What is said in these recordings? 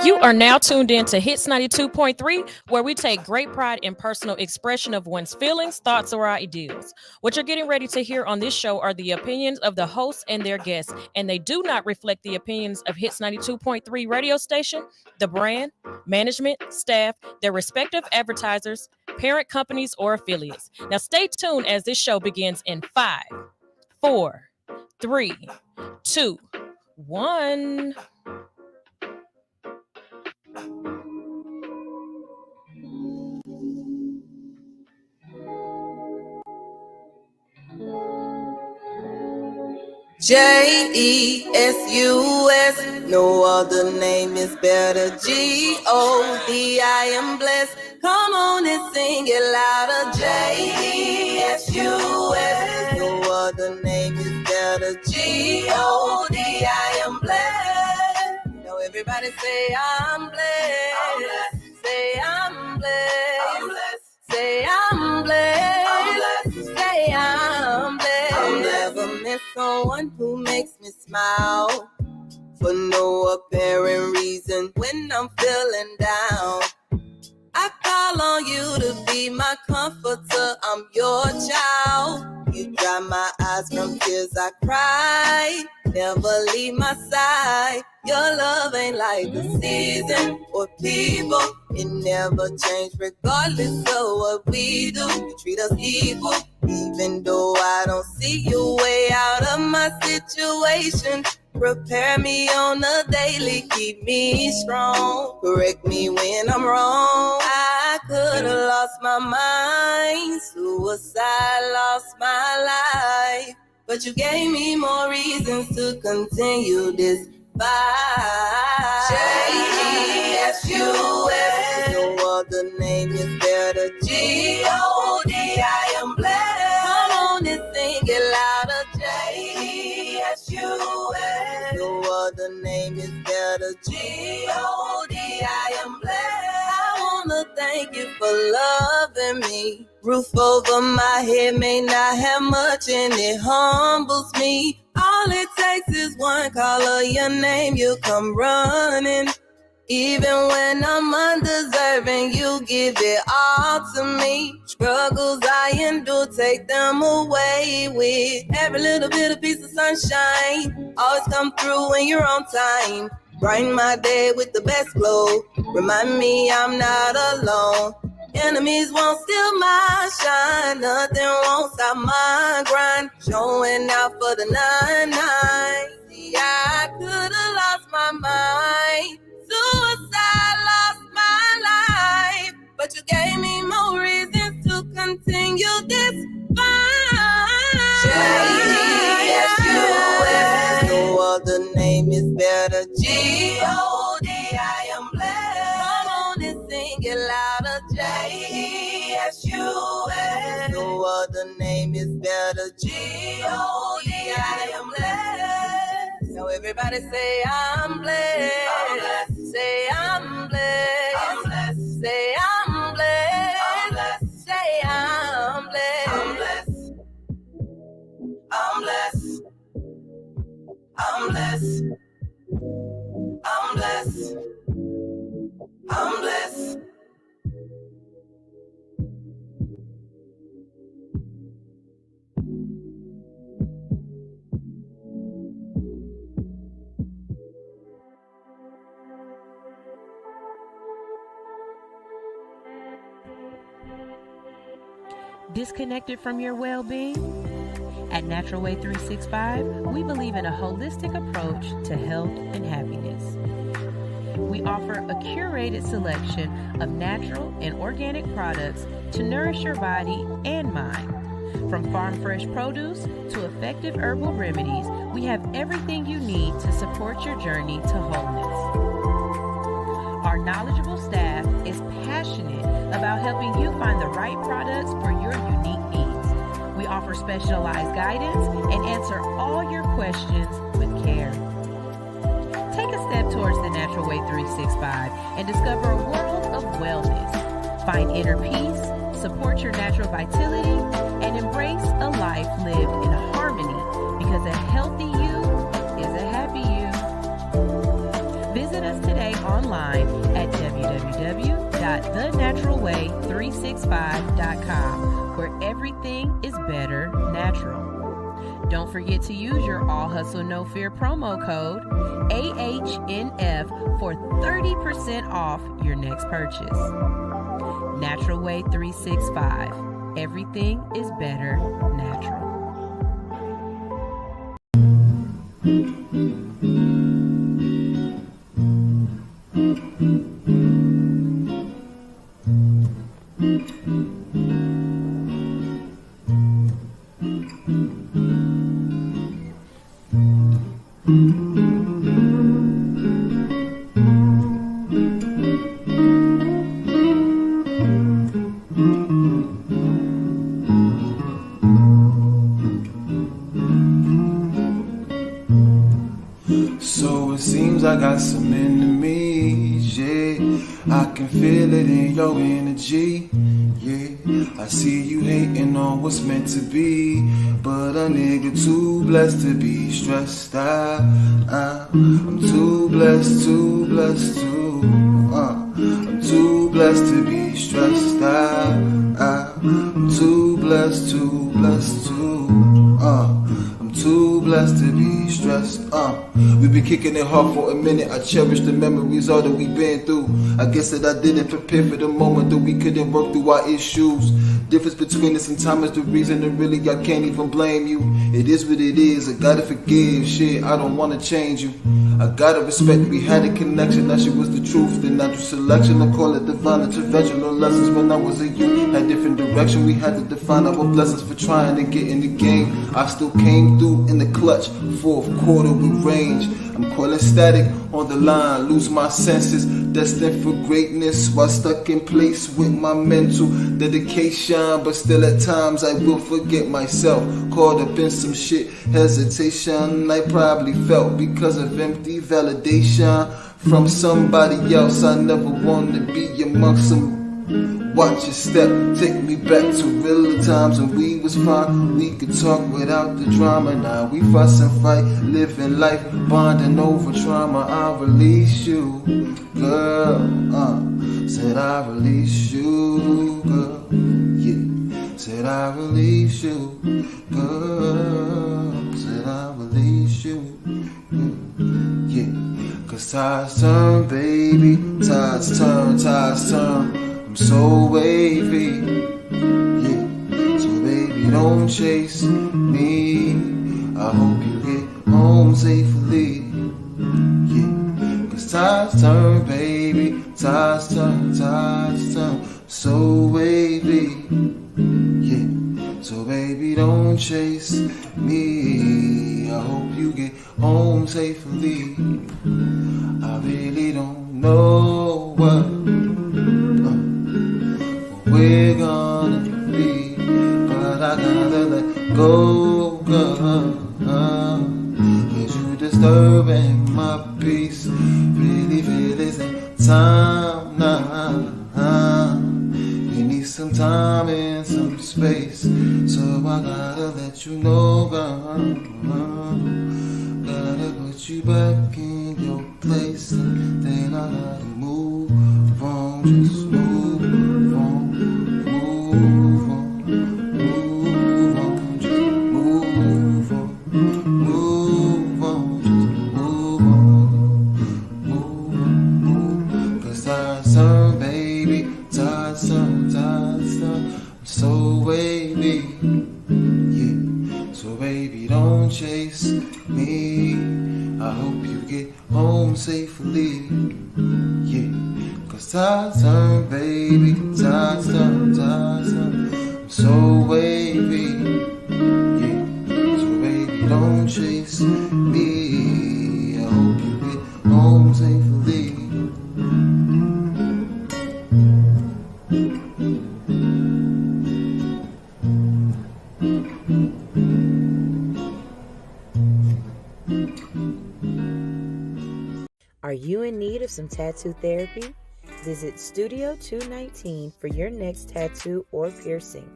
You are now tuned in to Hits 92.3, where we take great pride in personal expression of one's feelings, thoughts, or ideals. What you're getting ready to hear on this show are the opinions of the hosts and their guests, and they do not reflect the opinions of Hits 92.3 radio station, the brand, management, staff, their respective advertisers, parent companies, or affiliates. Now stay tuned as this show begins in 5, 4, 3, 2, 1. Jesus, no other name is better. God, I am blessed. Come on and sing it louder. Jesus, no other name is better. God, I am blessed. Now everybody say I'm blessed. I'm blessed. Say I'm blessed. I'm blessed. Say I'm blessed. I'm blessed. Say I'm blessed. I'll never miss someone who makes me smile for no apparent reason when I'm feeling down. I call on you to be my comforter. I'm your child. You dry my eyes from tears I cry. Never leave my side. Your love ain't like the season or people. It never change regardless of what we do. You treat us equal, even though I don't see your way out of my situation. Prepare me on a daily, keep me strong. Correct me when I'm wrong. I could have lost my mind, suicide, lost my life. But you gave me more reasons to continue this fight. Jesus, no other name is better. God, I am blessed. Come on and sing it louder. Jesus, no other name is better. God, I am blessed. I wanna thank you for loving me. Roof over my head may not have much and it humbles me. All it takes is one call of your name, you come running. Even when I'm undeserving, you give it all to me. Struggles I endure, take them away with every little bit of piece of sunshine. Always come through when you're on time. Brighten my day with the best glow. Remind me I'm not alone. Enemies won't steal my shine. Nothing won't stop my grind. Showing out for the 9-9. See, I could've lost my mind. Suicide, lost my life. But you gave me more reasons to continue this fight. Jesus, no other name is better. God, I am blessed. Come on and sing it louder. Jesus, no other name is better. God, I am blessed. Now everybody say I'm blessed. I'm blessed. Say I'm blessed. I'm blessed. Say I'm blessed. I'm blessed. Say I'm blessed. I'm blessed. I'm blessed. I'm blessed. I'm blessed. Disconnected from your well-being? At Natural Way 365, we believe in a holistic approach to health and happiness. We offer a curated selection of natural and organic products to nourish your body and mind. From farm fresh produce to effective herbal remedies, we have everything you need to support your journey to wholeness. Our knowledgeable staff is passionate about helping you find the right products for your unique needs. We offer specialized guidance and answer all your questions with care. Take a step towards the Natural Way 365 and discover a world of wellness. Find inner peace, support your natural vitality, and embrace a life lived in harmony, because a healthy you is a happy you. Visit us today online Studio219.com, where everything is better natural. Don't forget to use your All Hustle No Fear promo code AHNF for 30% off your next purchase. Natural Way 365. Everything is better natural. So it seems I got some enemies, yeah. I can feel it in your energy, yeah. I see you hating on what's meant to be, but a nigga too blessed to be stressed out. I'm too blessed to, I'm too blessed to be stressed out. I'm too blessed to, I'm too blessed to be stressed. We been kicking it hard for a minute. I cherish the memories all that we been through. I guess that I didn't prepare for the moment that we couldn't work through our issues. Difference between us and time is the reason, and really I can't even blame you. It is what it is. I gotta forgive. Shit, I don't wanna change you. I gotta respect we had a connection. That shit was the truth. The natural selection, I call it divine intervention. No lessons when I was a youth. Had different direction. We had to define our blessings for trying to get in the game. I still came through in the clutch. Fourth quarter with range. I'm calling static on the line. Lose my senses. Destined for greatness while stuck in place with my mental dedication. But still at times I will forget myself. Caught up in some shit. Hesitation I probably felt because of empty validation from somebody else. I never wanted to be amongst some. Watch your step, take me back to realer times when we was fine. We could talk without the drama. Now we fuss and fight, living life, bonding over trauma. I release you, girl. Said I release you, girl. Yeah. Said I release you, girl. Said I release you, yeah. Cause tides turn, baby. Tides turn. I'm so wavy, yeah. So baby, don't chase me. I hope you get home safely, yeah. Cause tides turn, baby. Tides turn. So wavy, yeah. So baby, don't chase me. I hope you get home safely. I really don't know what we're gonna be, but I gotta let go, girl. Cause you disturbing my peace. Really feel this ain't time now. You need some time and some space. So I gotta let you know, girl. Gotta put you back in your place. And then I gotta move on, just move on. Move on, just move on, just move on. Cause tides turn, baby, tides turn. I'm so wavy, yeah. So baby, don't chase me. I hope you get home safely, yeah. Cause tides turn, baby, tides turn. I'm so wavy, yeah. So baby, don't chase me. I hope you get home safely. Are you in need of some tattoo therapy? Visit Studio 219 for your next tattoo or piercing.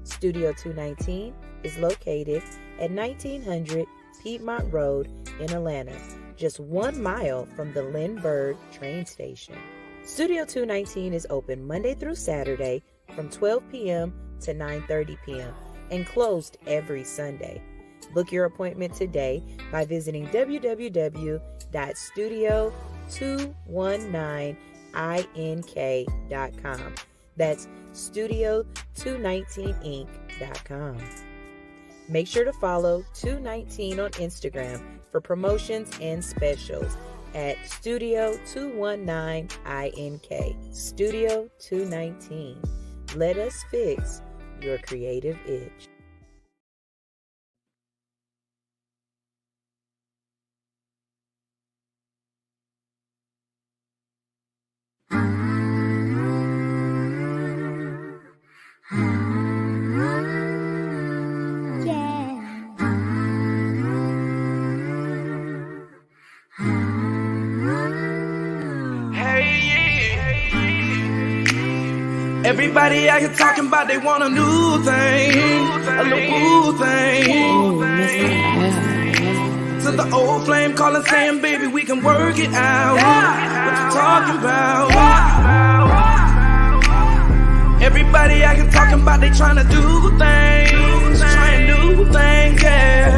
Studio 219 is located at 1900 Piedmont Road in Atlanta, just 1 mile from the Lindbergh train station. Studio 219 is open Monday through Saturday, from 12 p.m. to 9:30 p.m. and closed every Sunday. Book your appointment today by visiting www.studio219ink.com. That's studio219inc.com. Make sure to follow 219 on Instagram for promotions and specials at Studio219ink. Studio 219. Let us fix your creative itch. Everybody out here talking about they want a new thing, a new thing. To the old flame calling saying, baby, we can work it out. What you talking about? Everybody out here talking about they trying to do things, trying new things, yeah.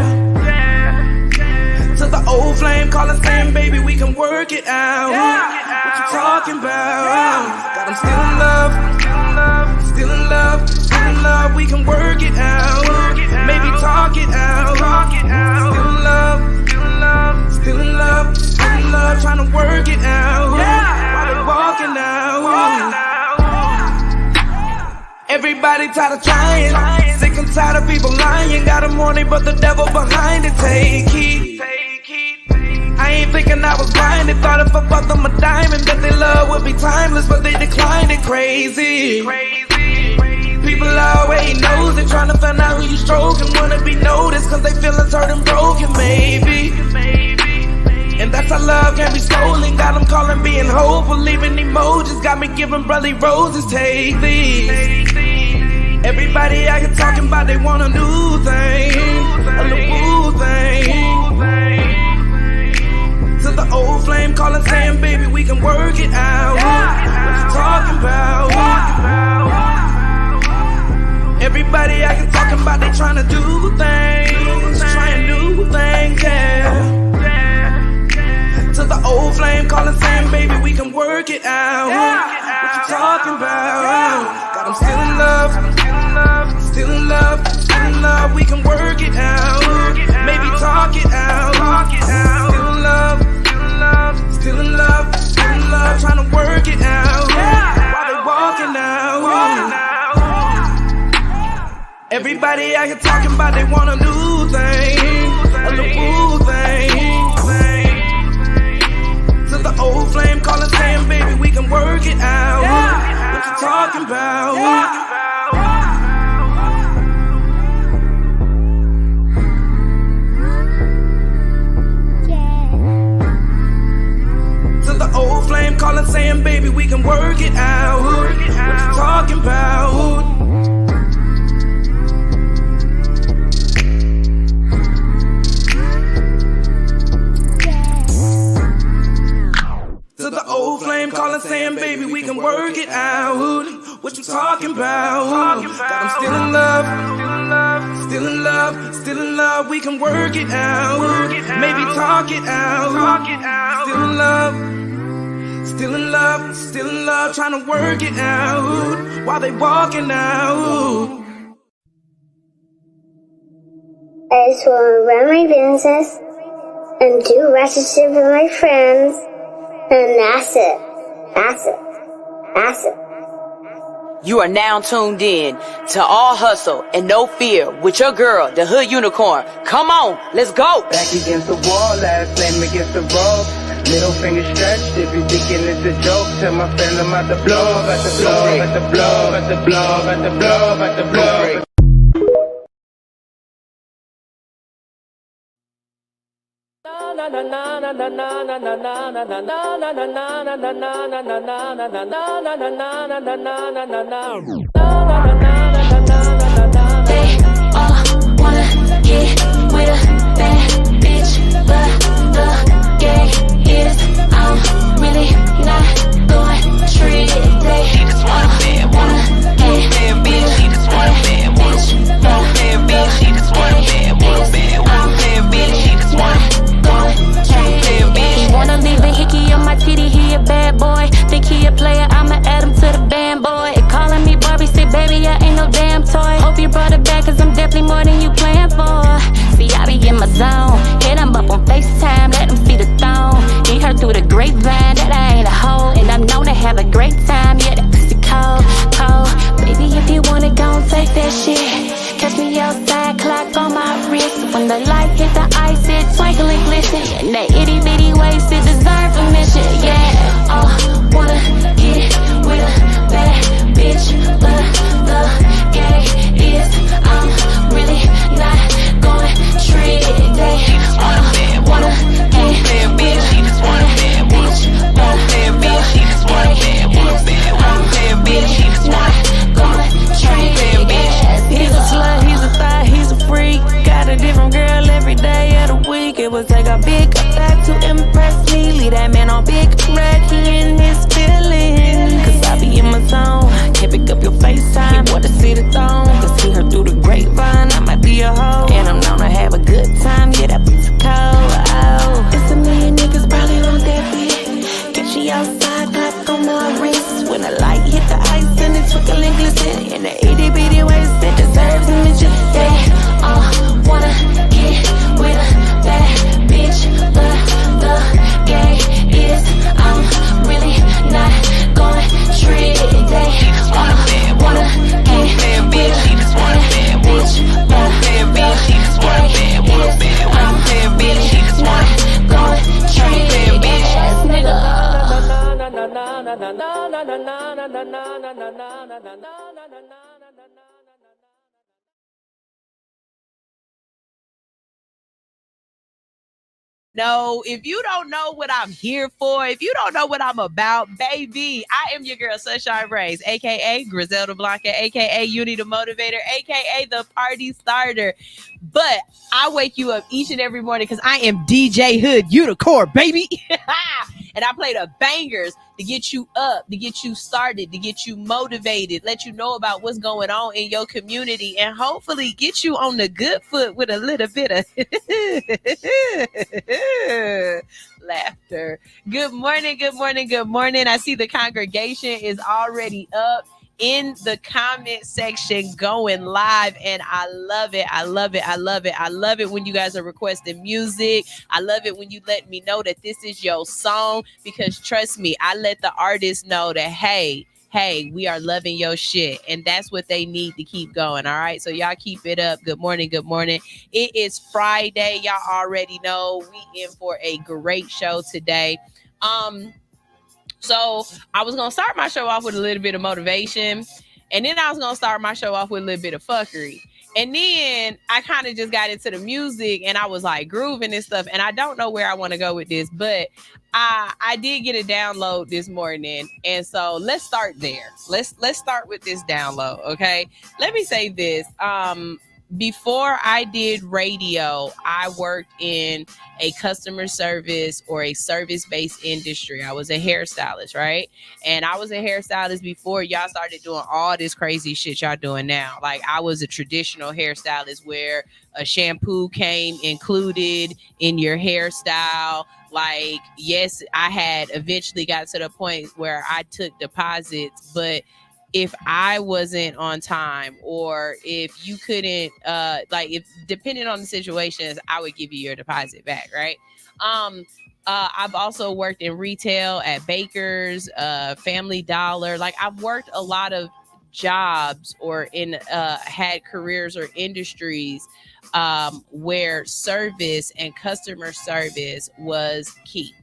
To the old flame calling saying, baby, we can work it out. What you talking about? Got them still in love. Still in love, still in love, we can work it out. Maybe talk it out. Still in love, still in love, still in love, trying to work it out. While they walking out. Everybody tired of trying, sick and tired of people lying. Got them on it, but the devil behind it. Take heed. I ain't thinking I was blinded. Thought if I bought them a diamond that their love would be timeless, but they declined it. Crazy. People always knows it, trying to find out who you stroking. Wanna be noticed cause they feelings hurt and broken, maybe. And that's how love can be stolen. Got them calling being hopeful, leaving emojis. Got me giving brotherly roses, take these. Everybody out here talking about they want a new thing, a new thing. To the old flame calling saying, baby, we can work it out. What you talking about? Everybody out here talking about they trying to do things, trying new things, yeah. To the old flame calling saying, baby, we can work it out. What you talking about? Got them still in love, still in love, still in love, we can work it out. Maybe talk it out. Still in love, still in love, still in love, trying to work it out. While they walking out. Everybody out here talking about they want a new thing, a new thing. To the old flame calling saying, baby, we can work it out. What you talking about? To the old flame calling saying, baby, we can work it out. What you talking about? To the old flame calling saying, baby, we can work it out. What you talking about? Got them still in love, still in love, still in love, we can work it out. Maybe talk it out. Still in love, still in love, still in love, trying to work it out while they walking out. I just want to run my business and do relationship with my friends. And that's it. That's it. That's it. You are now tuned in to All Hustle and No Fear with your girl, the Hood Unicorn. Come on, let's go. Back against the wall, last name against the rope. Middle finger stretched, if you thinking it's a joke. Tell my friend I'm at the blow, at the blow, at the blow, at the blow, at the blow, at the blow. They all wanna get with a bad bitch, but the gay is I'm really not going to treat it. They all wanna get No, if you don't know what I'm here for, if you don't know what I'm about, baby, I am your girl, Sunshine Rays, aka Griselda Blanca, aka Uni the Motivator, aka the Party Starter. But I wake you up each and every morning because I am DJ Hood Unicorn, baby. And I play the bangers to get you up, to get you started, to get you motivated, let you know about what's going on in your community, and hopefully get you on the good foot with a little bit of laughter. Good morning, good morning, good morning. I see the congregation is already up in the comment section going live, and I love it. I love it. I love it. I love it when you guys are requesting music. I love it when you let me know that this is your song, because trust me, I let the artist know that, hey, we are loving your shit, and that's what they need to keep going. All right, so y'all keep it up. Good morning, good morning. It is Friday. Y'all already know we in for a great show today. So I was gonna start my show off with a little bit of motivation, and then I was gonna start my show off with a little bit of fuckery. And then I kind of just got into the music, and I was like grooving and stuff. And I don't know where I want to go with this, but I did get a download this morning, and so let's start there. Let's start with this download, okay? Let me say this. Before I did radio, I worked in a customer service or a service-based industry. I was a hairstylist, right? And I was a hairstylist before y'all started doing all this crazy shit y'all doing now. Like, I was a traditional hairstylist where a shampoo came included in your hairstyle. Like, yes, I had eventually got to the point where I took deposits, but if I wasn't on time, or if you couldn't, if depending on the situations, I would give you your deposit back, right? I've also worked in retail at Baker's, Family Dollar. Like, I've worked a lot of jobs or in had careers or industries where service and customer service was key.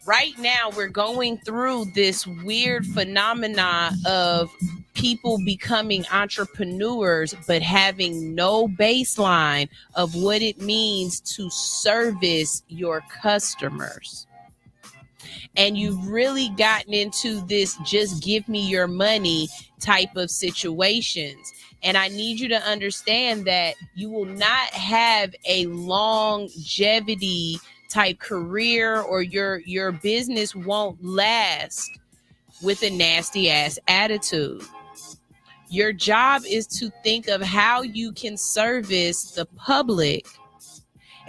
Right now, we're going through this weird phenomena of people becoming entrepreneurs, but having no baseline of what it means to service your customers. And you've really gotten into this just give me your money type of situations. And I need you to understand that you will not have a longevity type career, or your business won't last with a nasty ass attitude. Your job is to think of how you can service the public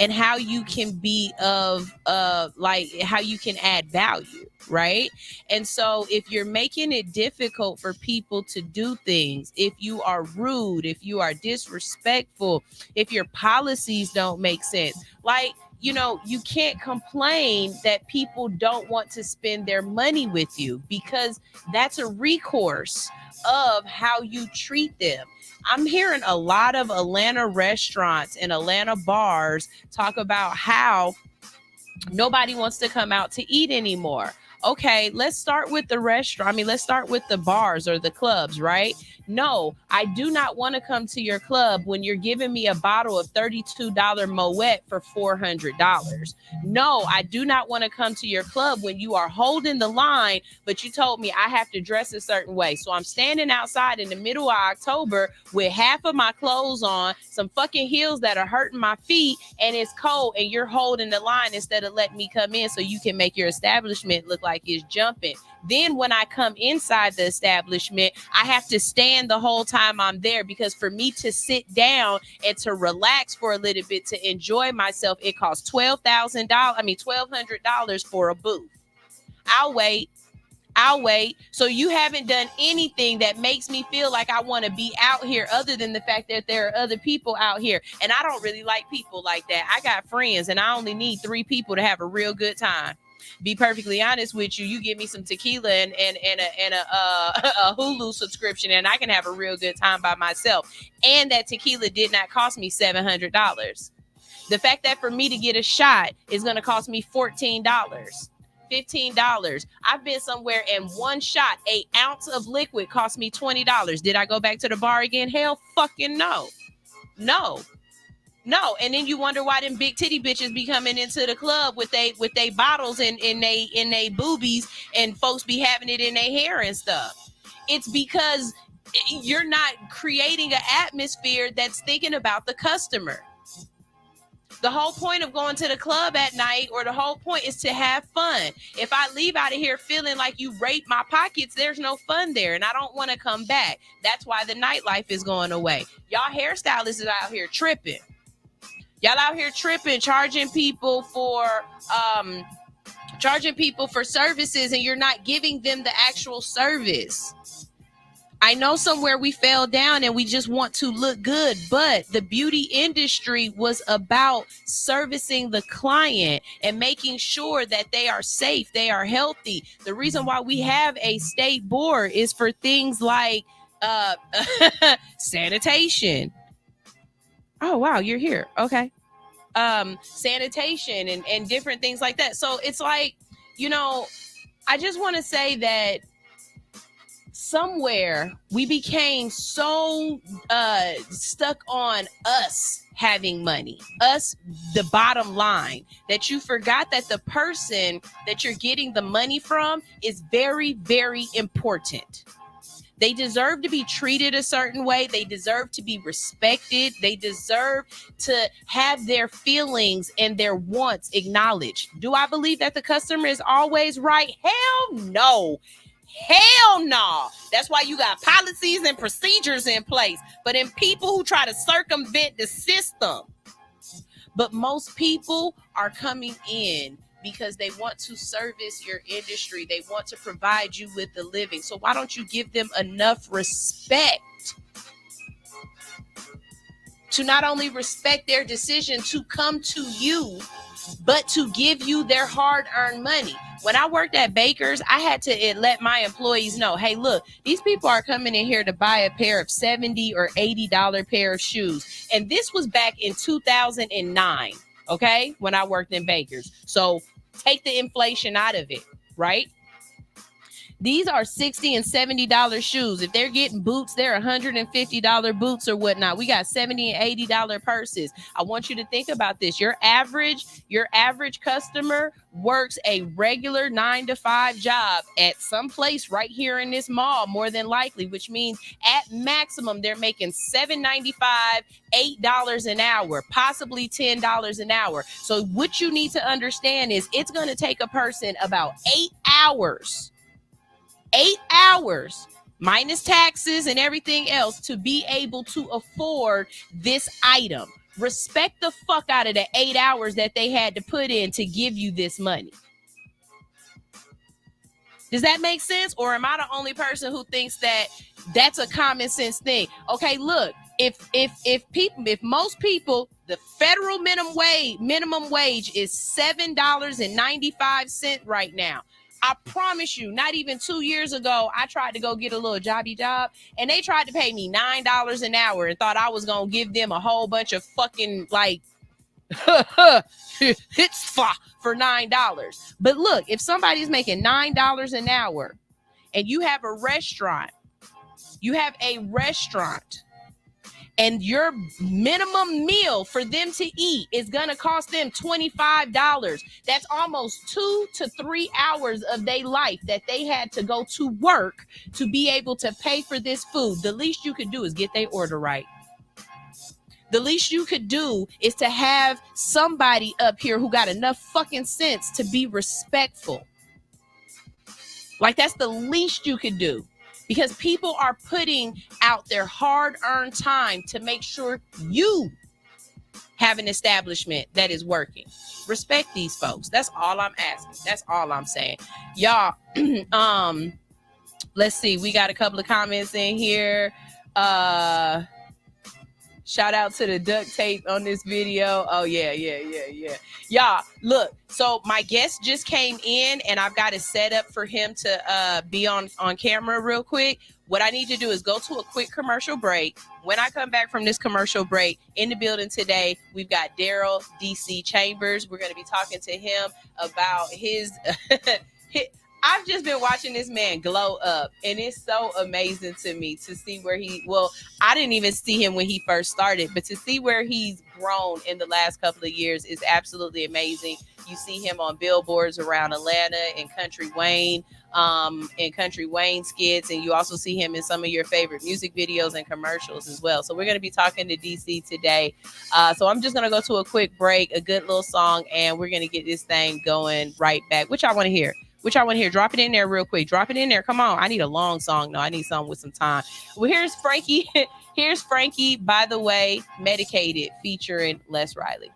and how you can be of how you can add value, right? And so if you're making it difficult for people to do things, if you are rude, if you are disrespectful, if your policies don't make sense, like, you know, you can't complain that people don't want to spend their money with you, because that's a recourse of how you treat them. I'm hearing a lot of Atlanta restaurants and Atlanta bars talk about how nobody wants to come out to eat anymore. Okay, let's start with the restaurant. I mean, let's start with the bars or the clubs, right? No, I do not want to come to your club when you're giving me a bottle of $32 Moet for $400. No, I do not want to come to your club when you are holding the line, but you told me I have to dress a certain way. So I'm standing outside in the middle of October with half of my clothes on, some fucking heels that are hurting my feet, and it's cold, and you're holding the line instead of letting me come in so you can make your establishment look like it's jumping. Then when I come inside the establishment, I have to stand the whole time I'm there, because for me to sit down and to relax for a little bit, to enjoy myself, it costs $1,200 for a booth. I'll wait. So you haven't done anything that makes me feel like I want to be out here, other than the fact that there are other people out here. And I don't really like people like that. I got friends, and I only need 3 people to have a real good time. Be perfectly honest with you, you give me some tequila and a Hulu subscription, and I can have a real good time by myself. And that tequila did not cost me $700. The fact that for me to get a shot is going to cost me $14. $15. I've been somewhere and one shot, an ounce of liquid cost me $20. Did I go back to the bar again? Hell fucking no. No. And then you wonder why them big titty bitches be coming into the club with they bottles and in they boobies, and folks be having it in their hair and stuff. It's because you're not creating an atmosphere that's thinking about the customer. The whole point of going to the club at night, or the whole point, is to have fun. If I leave out of here feeling like you raped my pockets, there's no fun there, and I don't want to come back. That's why the nightlife is going away. Y'all hairstylists is out here tripping. Y'all out here tripping, charging people for services, and you're not giving them the actual service. I know somewhere we fell down and we just want to look good, but the beauty industry was about servicing the client and making sure that they are safe, they are healthy. The reason why we have a state board is for things like sanitation. Oh, wow, you're here. Okay. Sanitation and different things like that. So it's like, I just want to say that somewhere we became so stuck on us having money, us, the bottom line, that you forgot that the person that you're getting the money from is very, very important. They deserve to be treated a certain way. They deserve to be respected. They deserve to have their feelings and their wants acknowledged. Do I believe that the customer is always right? Hell no. Hell no. That's why you got policies and procedures in place. But in people who try to circumvent the system. But most people are coming in because they want to service your industry. They want to provide you with the living. So why don't you give them enough respect to not only respect their decision to come to you, but to give you their hard-earned money? When I worked at Baker's, I had to let my employees know, hey, look, these people are coming in here to buy a pair of $70 or $80 pair of shoes. And this was back in 2009, okay, when I worked in Baker's. So take the inflation out of it, right? These are $60 and $70 shoes. If they're getting boots, they're $150 boots or whatnot. We got $70 and $80 purses. I want you to think about this. Your average customer works a regular 9-to-5 job at some place right here in this mall, more than likely, which means at maximum they're making $7.95, $8 an hour, possibly $10 an hour. So what you need to understand is it's going to take a person about 8 hours minus taxes and everything else to be able to afford this item. Respect the fuck out of the 8 hours that they had to put in to give you this money. Does that make sense? Or am I the only person who thinks that that's a common sense thing? Okay, look, if most people, the federal minimum wage is $7.95 right now. I promise you, not even 2 years ago, I tried to go get a little jobby job, and they tried to pay me $9 an hour and thought I was going to give them a whole bunch of fucking, like, hits for $9. But look, if somebody's making $9 an hour and you have a restaurant, and your minimum meal for them to eat is going to cost them $25. That's almost 2 to 3 hours of their life that they had to go to work to be able to pay for this food. The least you could do is get their order right. The least you could do is to have somebody up here who got enough fucking sense to be respectful. Like, that's the least you could do. Because people are putting out their hard-earned time to make sure you have an establishment that is working. Respect these folks. That's all I'm asking. That's all I'm saying. Y'all, let's see. We got a couple of comments in here. Shout out to the duct tape on this video. Oh, yeah. Y'all, look. So my guest just came in, and I've got it set up for him to be on camera real quick. What I need to do is go to a quick commercial break. When I come back from this commercial break, in the building today, we've got Darryl DC Chambers. We're going to be talking to him about his... I've just been watching this man glow up, and it's so amazing to me to see where I didn't even see him when he first started, but to see where he's grown in the last couple of years is absolutely amazing. You see him on billboards around Atlanta and Country Wayne skits, and you also see him in some of your favorite music videos and commercials as well. So we're going to be talking to DC today. So I'm just going to go to a quick break, a good little song, and we're going to get this thing going right back. Which I want to hear. Drop it in there real quick. Drop it in there. Come on. I need a long song. No, I need something with some time. Well, here's Frankie. Here's Frankie, by the way, Medicated, featuring Les Riley.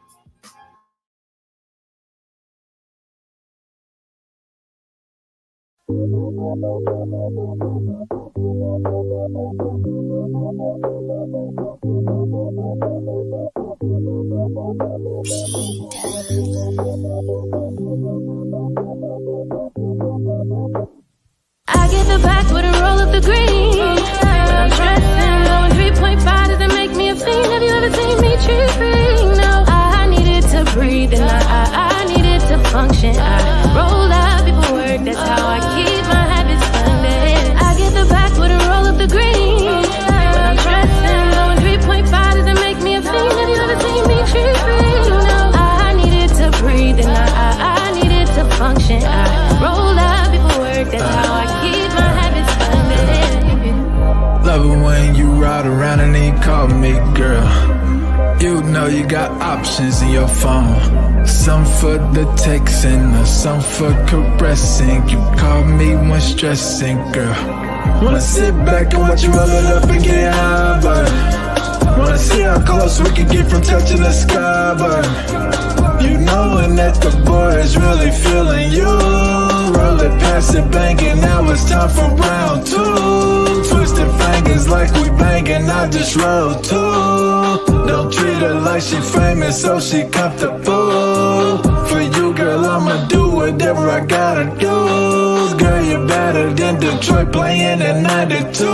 I get the back with a roll of the green. When I'm stressing, going 3.5 doesn't make me a fiend. Have you ever seen me cheat free? No, I needed to breathe and I needed to function. I rolled out before work, that's how I keep my habits funded. I get the back with a roll of the green. When I'm stressing, going 3.5 doesn't make me a fiend. Have you ever seen me cheat free? No, I needed to breathe and I needed to function. I rolled out before work, that's how I keep my habits funded. Love it when you ride around and then call me girl. You know you got options in your phone. Some for the texting or some for caressing. You call me when stressing, girl. Wanna sit back and watch you roll it up and get high, but wanna see how close we can get from touching the sky, but you knowing that the boy is really feeling you. Roll it, pass it, banging, now it's time for round two. Twisted fingers like we banging, I just roll two. Don't treat her like she famous, so she comfortable. For you, girl, I'ma do whatever I gotta do. Girl, you're better than Detroit playing in 92.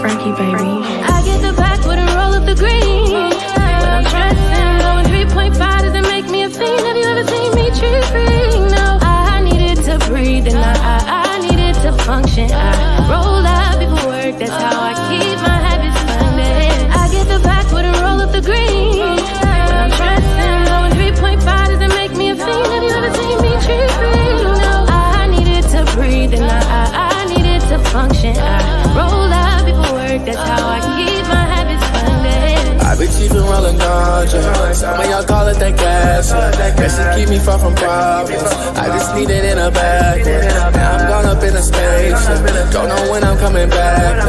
Frankie, baby. I get the back with a roll of the green. When I'm stressing, going 3.5 doesn't make me a fiend. Have you ever seen me cheat free? No, I needed to breathe and I needed to function. I rolled out before work, that's how I keep my habits funded. I get the back with a roll of the green. When I'm stressing, going 3.5 doesn't make me a fiend. Have you ever seen me cheat free? No, I needed to breathe and I needed to function. I rolled out before work, that's how I keep my habits funded. I be cheap and rolling Dodger. Some of y'all call it that gas. That should keep me far from problems. I just need it in a bag. Now I'm gone up in a space. Don't know when I'm coming back.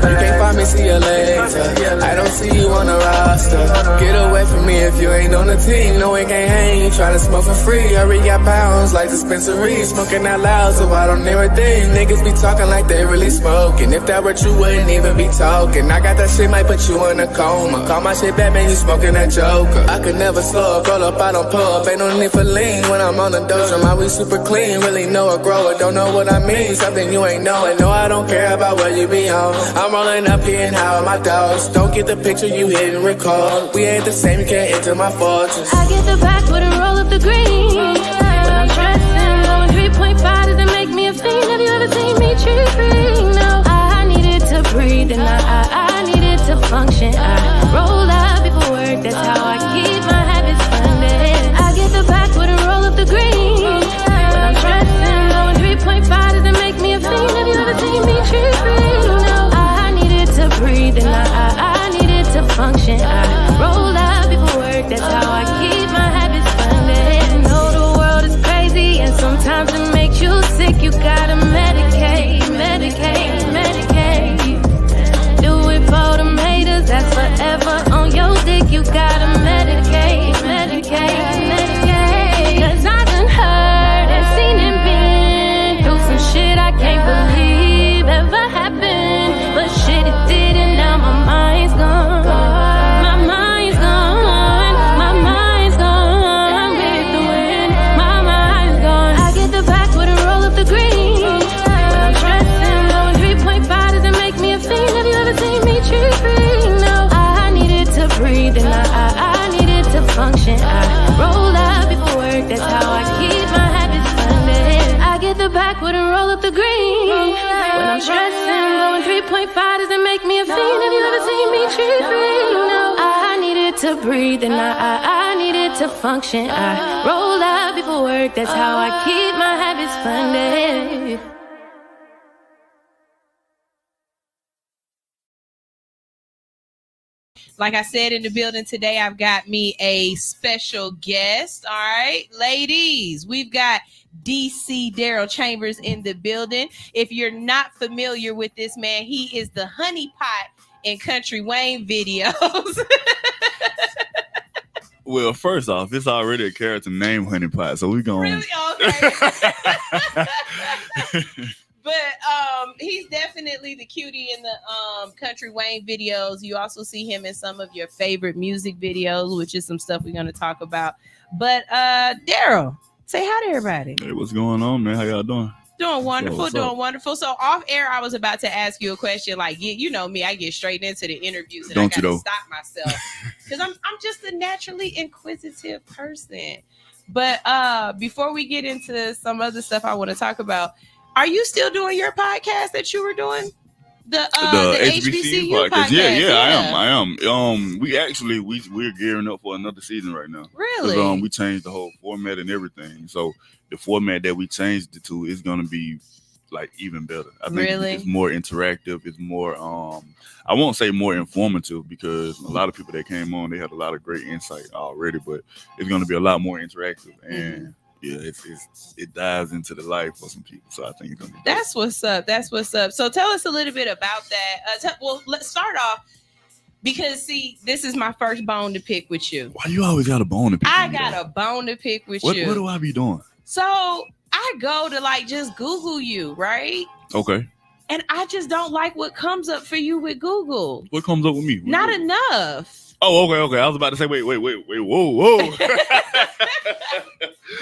You can't find me, see you later. I don't see you on the roster. Get away from me if you ain't on the team. No, it can't hang. You tryna smoke for free. I already got pounds like dispensaries. Smoking out loud, so I don't hear a thing. Niggas be talking like they really smoking. If that were true, wouldn't even be talking. I got that shit, might put you in a coma. Call my shit Batman, you smoking that Joker. I could never slow up, roll up, I don't pull up. Ain't no need for lean when I'm on the dojo. My weed super clean, really know a grower. Don't know what I mean, something you ain't knowing. No, I don't care about what you be on. I'm rolling up here and how my dogs. Don't get the picture, you hit and record. We ain't the same, you can't enter my fortress. I get the back with a roll of the green. When I'm stressing, going 3.5 doesn't make me a fiend. Have you ever seen me cheat free? No, I needed to breathe and I needed to function. I rolled out before work, that's how I keep my habits funded. I get the back with a roll of the green. When I'm stressing, going 3.5 doesn't make me a fiend. Have you ever seen me cheat free? No, I needed to breathe and I needed to function. I rolled out before work, that's how I keep my habits funded. Know the world is crazy and sometimes it makes you sick. You gotta medicate. Do it for them haters, that's forever. up the green. When I'm stressing, going 3.5 doesn't make me a fiend. Have you ever seen me tree free? No, I needed to breathe and I needed to function. I roll out before work, that's how I keep my habits funded. Like I said in the building today, I've got me a special guest. All right, ladies, we've got DC Darryl Chambers in the building. If you're not familiar with this man, he is the honey pot in Country Wayne videos. Well, first off, it's already a character named Honey Pot, so we going. Really? Okay. But he's definitely the cutie in the Country Wayne videos. You also see him in some of your favorite music videos, which is some stuff we're going to talk about. But Darryl, say hi to everybody. Hey, what's going on, man? How y'all doing? Doing wonderful, what's up? doing wonderful. So off air, I was about to ask you a question. Like, you know me, I get straight into the interviews and Don't I you got to though? stop myself because I'm just a naturally inquisitive person. But before we get into some other stuff I want to talk about, are you still doing your podcast that you were doing? The HBCU podcast? Yeah, I am. We're gearing up for another season right now. Really? We changed the whole format and everything. So the format that we changed it to is going to be like even better. I think it's more interactive. It's more, I won't say more informative because a lot of people that came on, they had a lot of great insight already, but it's going to be a lot more interactive and yeah, it dives into the life of some people. So I think it's gonna be great. That's what's up. That's what's up. So tell us a little bit about that. Well, let's start off because see, this is my first bone to pick with you. Why you always got a bone to pick? I got a bone to pick with you. What do I be doing? So I go to like just Google you, right? Okay. And I just don't like what comes up for you with Google. What comes up with me? Not enough. Oh, okay. I was about to say, wait, whoa.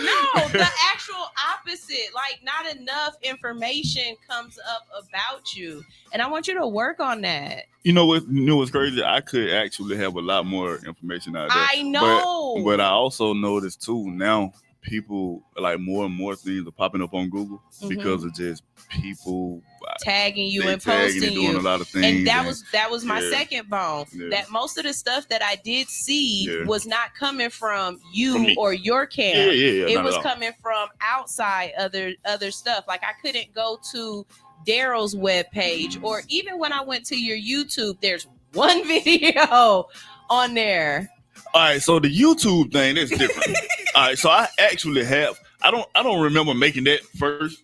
No, the actual opposite. Like, not enough information comes up about you. And I want you to work on that. You know what's crazy? I could actually have a lot more information out there. I know. But I also noticed too, now people, like more and more things are popping up on Google because of just people tagging you and posting and doing you. A lot of things. And that was my second bone. Yeah. That most of the stuff that I did see was not coming from you or your camp. It was coming from outside other stuff. Like I couldn't go to Darryl's webpage, or even when I went to your YouTube, there's one video on there. All right, so the YouTube thing is different. All right, so I actually have. I don't remember making that first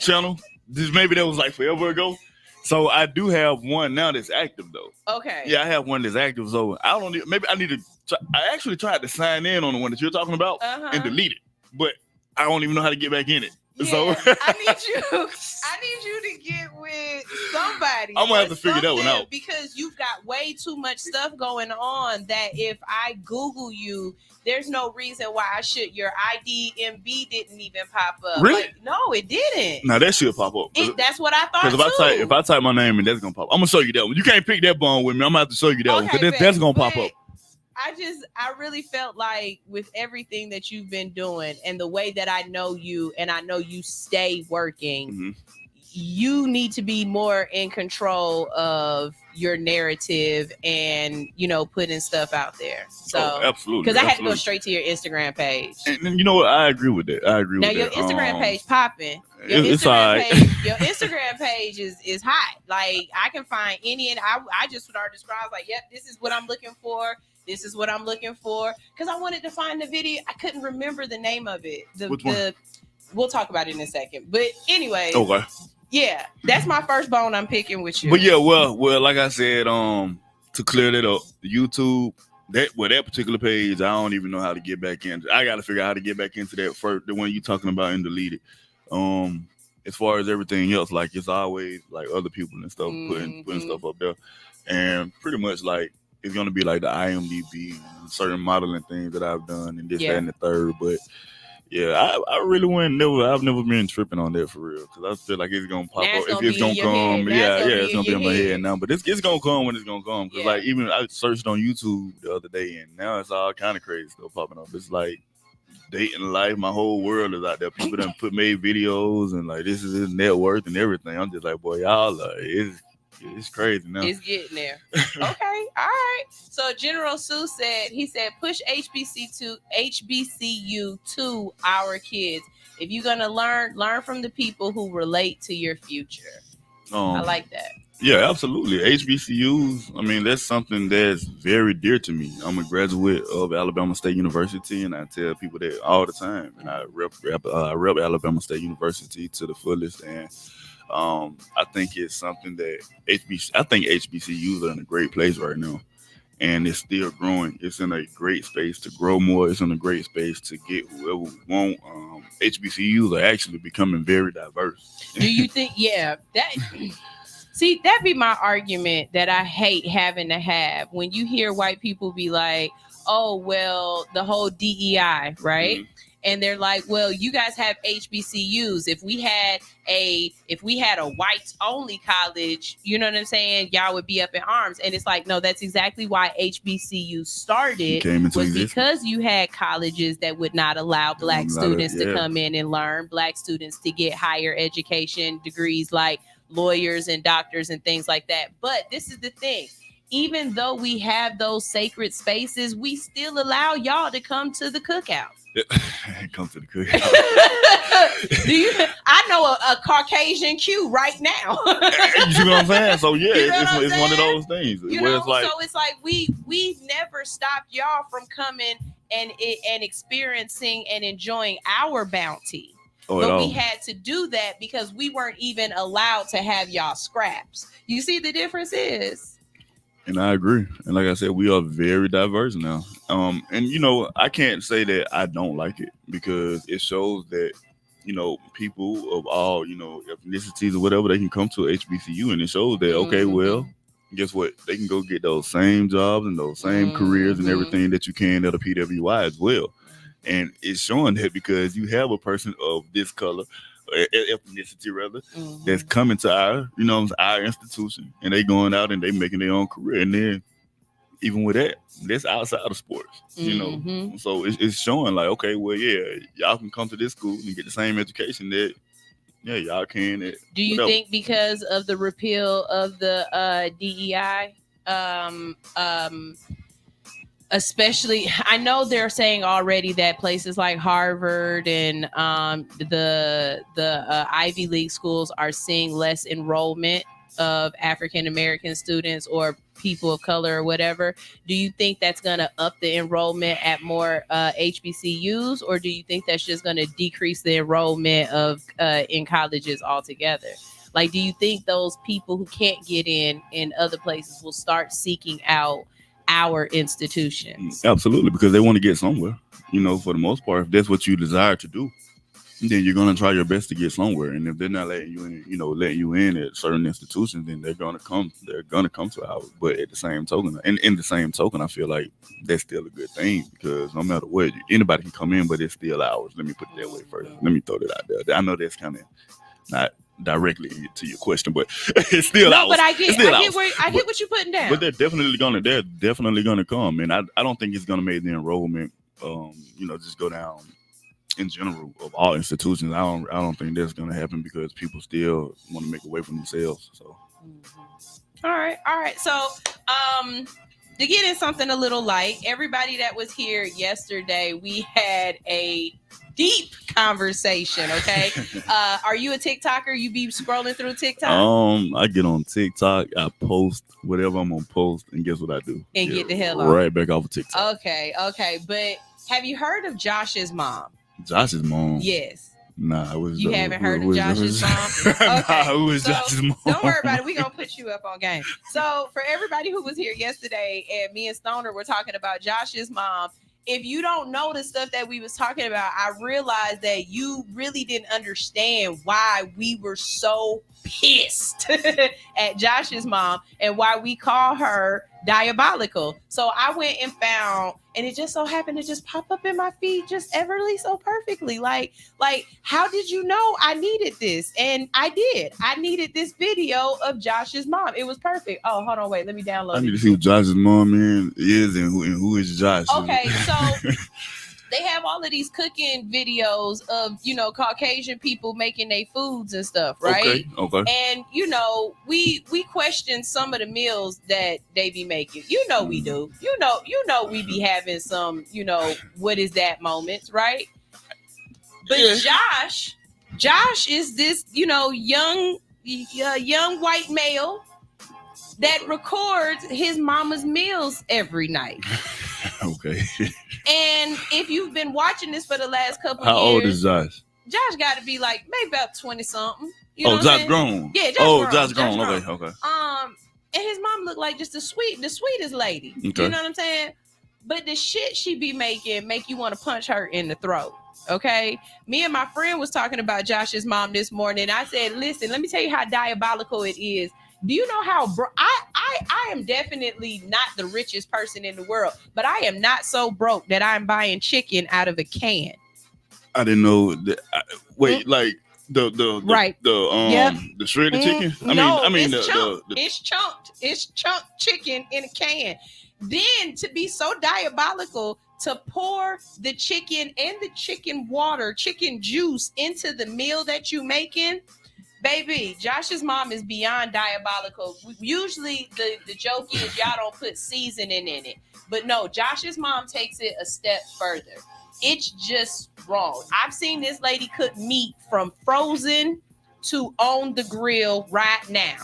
channel. Maybe that was like forever ago. So I do have one now that's active though. Okay. Yeah, I have one that's active. So I don't. Maybe I need to. I actually tried to sign in on the one that you're talking about and delete it, but I don't even know how to get back in it. Yeah, so I need you to get with somebody. I'm gonna have to figure that one out because you've got way too much stuff going on that if I Google you, there's no reason why I should. Your IDMB didn't even pop up. Really? Like, no, it didn't. Now that should pop up. That's what I thought. Because if I type my name in, that's gonna pop up. I'm gonna show you that one. You can't pick that bone with me. I'm gonna have to show you that one because that's gonna pop up. I really felt like with everything that you've been doing and the way that I know you and I know you stay working, you need to be more in control of your narrative and, putting stuff out there. So, absolutely. Because I had to go straight to your Instagram page. And you know what? I agree with that. Now, your Instagram page popping. It's all right. Your Instagram page is hot. Like, I can find any, and I just started describing, like, yep, this is what I'm looking for. This is what I'm looking for. Because I wanted to find the video. I couldn't remember the name of it. Which one? We'll talk about it in a second. But anyway. Okay. Yeah, that's my first bone I'm picking with you. But yeah, well, like I said, to clear that up, YouTube, that particular page, I don't even know how to get back in. I got to figure out how to get back into that first, the one you talking about and delete it. As far as everything else, like it's always like other people and stuff putting stuff up there, and pretty much like it's gonna be like the IMDb, certain modeling things that I've done and this, that, and the third. But yeah, I really I've never been tripping on that for real because I feel like it's gonna pop up. It's gonna come. It's gonna be in my head now. But it's gonna come when it's gonna come. Because like even I searched on YouTube the other day and now it's all kind of crazy stuff popping up. It's like dating life. My whole world is out there. People done made videos and like this is his net worth and everything. I'm just like, boy, y'all it's crazy now. It's getting there. Okay, all right. So General Sue said push HBCU to our kids. If you're gonna learn from the people who relate to your future. I like that. Yeah, absolutely. HBCUs, I mean, that's something that's very dear to me. I'm a graduate of Alabama State University, and I tell people that all the time. And I rep Alabama State University to the fullest. And I think it's something that HBCUs are in a great place right now. And it's still growing. It's in a great space to grow more. It's in a great space to get whoever we want. HBCUs are actually becoming very diverse. Do you think, see, that'd be my argument that I hate having to have when you hear white people be like, oh, well, the whole DEI, right? Mm-hmm. And they're like, well, you guys have HBCUs. If we had a whites only college, you know what I'm saying? Y'all would be up in arms. And it's like, no, that's exactly why HBCUs started was because you had colleges that would not allow black students to come in and learn, black students to get higher education degrees like lawyers and doctors and things like that. But this is the thing. Even though we have those sacred spaces, we still allow y'all to come to the cookout. Come to the cookout. I know a Caucasian Q right now. You see what I'm saying? So yeah, it's one of those things. So it's like we've never stopped y'all from coming and experiencing and enjoying our bounty. But we had to do that because we weren't even allowed to have y'all scraps. You see the difference is. And I agree. And like I said, we are very diverse now. And I can't say that I don't like it because it shows that, people of all, ethnicities or whatever, they can come to HBCU and it shows that, okay, well, guess what? They can go get those same jobs and those same careers and everything that you can at a PWI as well. And it's showing that because you have a person of this color, ethnicity rather, that's coming to our institution, and they going out and they making their own career. And then even with that's outside of sports, So it's showing like, okay, well, yeah, y'all can come to this school and get the same education that, y'all can. Do you think because of the repeal of the DEI, especially, I know they're saying already that places like Harvard and the Ivy League schools are seeing less enrollment of African American students or people of color or whatever. Do you think that's going to up the enrollment at more HBCUs, or do you think that's just going to decrease the enrollment of in colleges altogether? Like, do you think those people who can't get in other places will start seeking out our institutions? Absolutely, because they want to get somewhere. For the most part, if that's what you desire to do, then you're gonna try your best to get somewhere. And if they're not letting you in, at certain institutions, then they're gonna come to ours. But at the same token, in the same token, I feel like that's still a good thing because no matter what, anybody can come in, but it's still ours. Let me put it that way first. Let me throw it out there. I know that's kind of not directly to your question, but it's still ours. But I get what you're putting down. But they're definitely gonna come, and I don't think it's gonna make the enrollment, just go down in general of all institutions. I don't think that's gonna happen because people still want to make a way for themselves. So, all right. So, to get in something a little light, everybody that was here yesterday, we had a deep conversation. Okay, are you a TikToker? You be scrolling through TikTok? I get on TikTok. I post whatever I'm gonna post, and guess what I do? And get the hell off. Right back off of TikTok. Okay. But have you heard of Josh's mom? Josh's mom? Yes. Nah, it was. You haven't heard of Josh's mom? Okay. Nah, who was Josh's mom? Don't worry about it. We're gonna put you up on game. So for everybody who was here yesterday, and me and Stoner were talking about Josh's mom. If you don't know the stuff that we was talking about, I realized that you really didn't understand why we were so pissed at Josh's mom and why we call her diabolical. So I went and found, and it just so happened to just pop up in my feed just everly so perfectly. Like, how did you know I needed this? And I did. I needed this video of Josh's mom. It was perfect. Oh, hold on, wait, let me download it. I need to see who Josh's mom is and who is Josh. Okay, so they have all of these cooking videos of, you know, Caucasian people making their foods and stuff, right? Okay. And you know, we question some of the meals that they be making. You know we do. You know we be having some, you know, what is that moments, right? But Josh is this, you know, young white male that records his mama's meals every night. Okay. And if you've been watching this for the last couple How years, old is Josh? Josh got to be like maybe about 20 something. Josh grown. Yeah, Josh grown. grown. Okay. And his mom looked like just the sweetest lady. Okay. You know what I'm saying? But the shit she be making make you want to punch her in the throat. Okay. Me and my friend was talking about Josh's mom this morning. I said, listen, let me tell you how diabolical it is. Do you know how I am definitely not the richest person in the world, but I am not so broke that I'm buying chicken out of a can. I didn't know that. Like the shredded chicken. It's chunked chicken in a can. Then to be so diabolical to pour the chicken and the chicken water, chicken juice into the meal that you making. Baby, Josh's mom is beyond diabolical. Usually the joke is y'all don't put seasoning in it. But no, Josh's mom takes it a step further. It's just wrong. I've seen this lady cook meat from frozen to on the grill right now.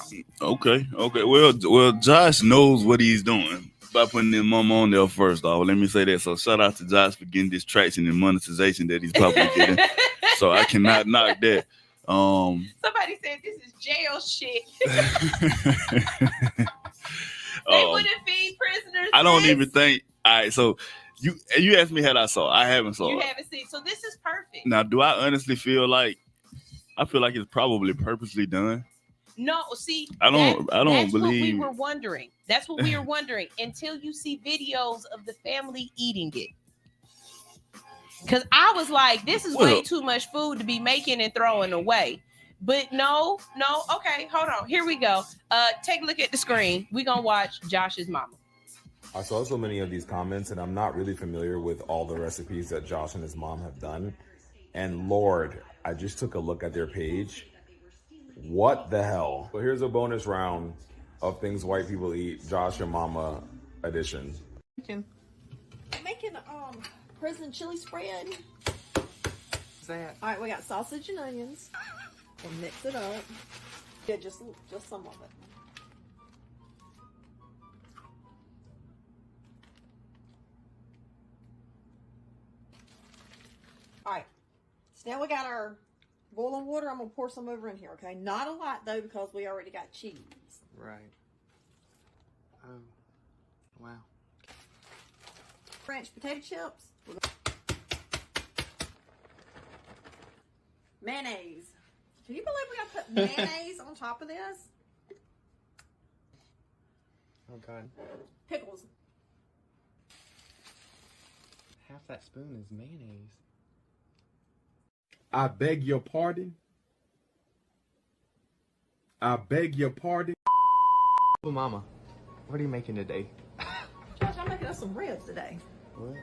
Okay. Well, Josh knows what he's doing by putting his mom on there first off. Let me say that. So shout out to Josh for getting this traction and monetization that he's probably getting. So I cannot knock that. Somebody said this is jail shit. They wouldn't feed prisoners. I don't even think. All right, so you asked me had I saw. I haven't saw. You haven't seen. So this is perfect. Now, do I honestly feel like? I feel like it's probably purposely done. No, see, I don't that's believe. What we were wondering. That's what we were wondering until you see videos of the family eating it. Because I was like, this is way too much food to be making and throwing away. But no. Okay, hold on. Here we go. Take a look at the screen. We're going to watch Josh's mama. I saw so many of these comments, and I'm not really familiar with all the recipes that Josh and his mom have done. And Lord, I just took a look at their page. What the hell? So here's a bonus round of things white people eat. Josh and Mama edition. Making prison chili spread. What's that? All right, we got sausage and onions. We'll mix it up. Yeah, just some of it. All right. So now we got our boiling water. I'm gonna pour some over in here. Okay, not a lot though because we already got cheese. Right. Oh. Wow. French potato chips. Mayonnaise. Can you believe we gotta put mayonnaise on top of this? Oh God. Pickles. Half that spoon is mayonnaise. I beg your pardon. I beg your pardon. Oh, Mama, what are you making today? Josh, I'm making us some ribs today. What?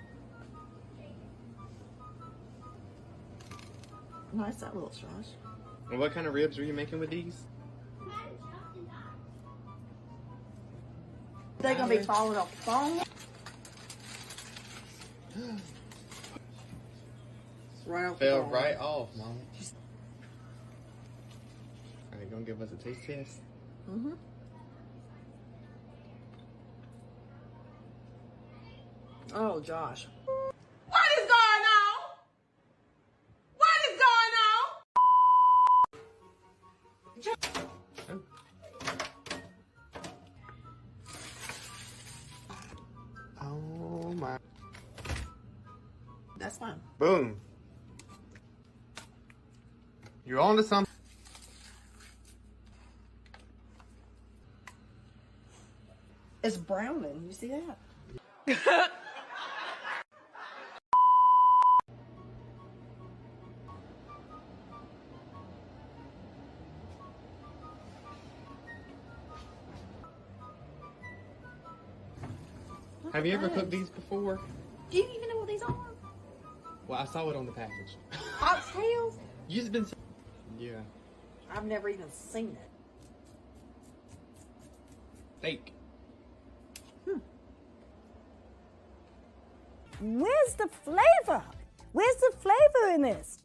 Nice that little Josh. And what kind of ribs are you making with these? They're gonna be falling off the bone. Right off Fell right off, Mama. Are you gonna give us a taste test? Mm-hmm. Oh, Josh. What is going on? What is going on? Oh my. That's fine. Boom. You're on to something. It's browning. You see that? Have you ever cooked these before? Do you even know what these are? Well, I saw it on the package. Oxtails? You've been. Yeah. I've never even seen it. Fake. Where's the flavor? Where's the flavor in this?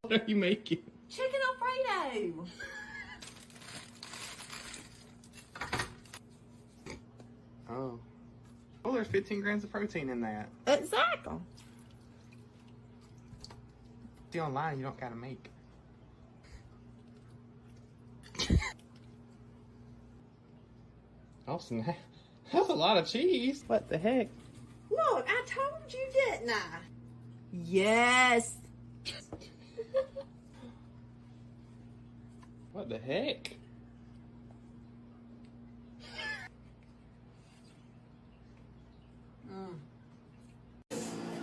What are you making? Chicken Alfredo. Oh. Well, there's 15 grams of protein in that. Exactly. See, online, you don't gotta make. Oh, snap. That's a lot of cheese. What the heck? Look, I told you, didn't I? Yes. What the heck?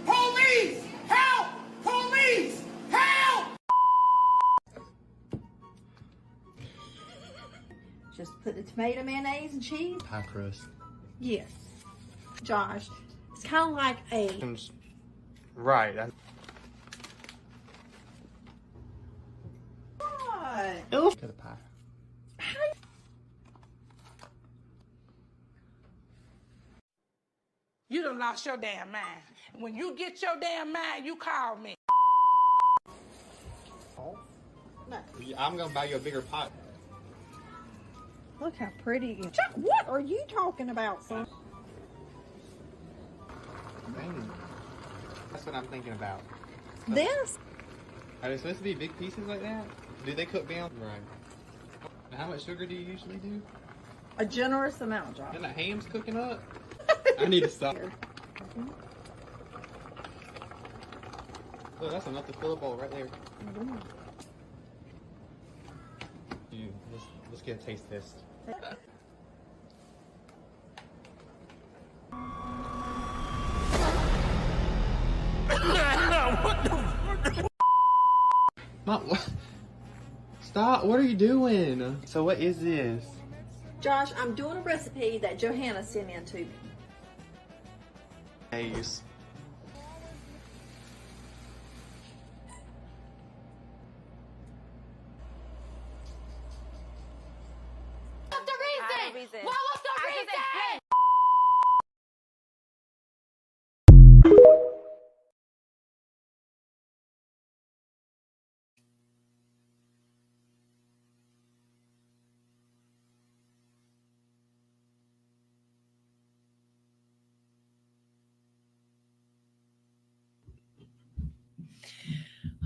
Police! Help! Police! Help! Just put the tomato, mayonnaise, and cheese. Pie crust. Yes. Josh, it's kind of like a... Right. What? Got a pie. You done lost your damn mind. When you get your damn mind, you call me. No. I'm gonna buy you a bigger pot. Look how pretty it is. Chuck, what are you talking about, son? Dang. That's what I'm thinking about. This? Are they supposed to be big pieces like that? Do they cook down? Right. Now, how much sugar do you usually do? A generous amount, Josh. Then the ham's cooking up. I need to stop. Look, that's enough to fill a bowl right there. Let's get a taste test. Mom, what? Stop! What are you doing? So what is this? Josh, I'm doing a recipe that Johanna sent in to me. Nice. What's the reason? What was the reason?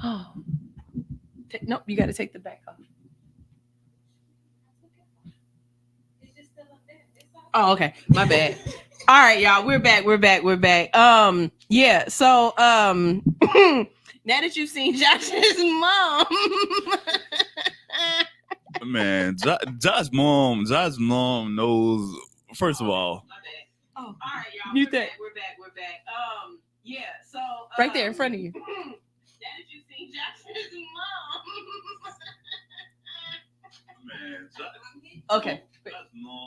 Oh. Nope, you got to take the back off. Oh, okay. My bad. All right, y'all. We're back. Yeah. So, now that you've seen Josh's mom, Man, Josh's mom knows. First of all, oh, all right, y'all. We're back. Yeah. So, right there in front of you. Now that you've seen Josh's mom. man, Okay.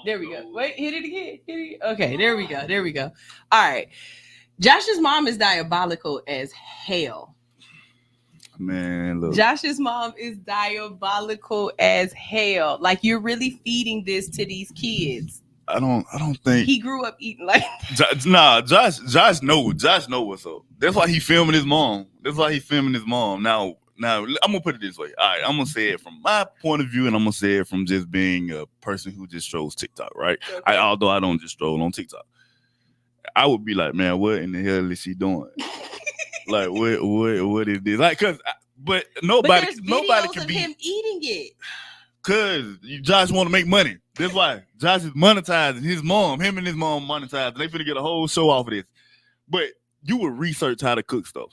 There we go. Wait, hit it again. Okay, there we go. All right. Josh's mom is diabolical as hell. Man, look. Josh's mom is diabolical as hell. Like, you're really feeding this to these kids. I don't think he grew up eating like that. Nah, Josh know what's up. That's why he filming his mom. Now, I'm gonna put it this way. All right, I'm gonna say it from my point of view, and I'm gonna say it from just being a person who just strolls TikTok, right? Okay. Although I don't just stroll on TikTok, I would be like, man, what in the hell is she doing? Like, what is this? Like, but nobody can be him eating it. Cause Josh want to make money. That's why Josh is monetizing his mom. Him and his mom monetizing. They finna get a whole show off of this. But you would research how to cook stuff.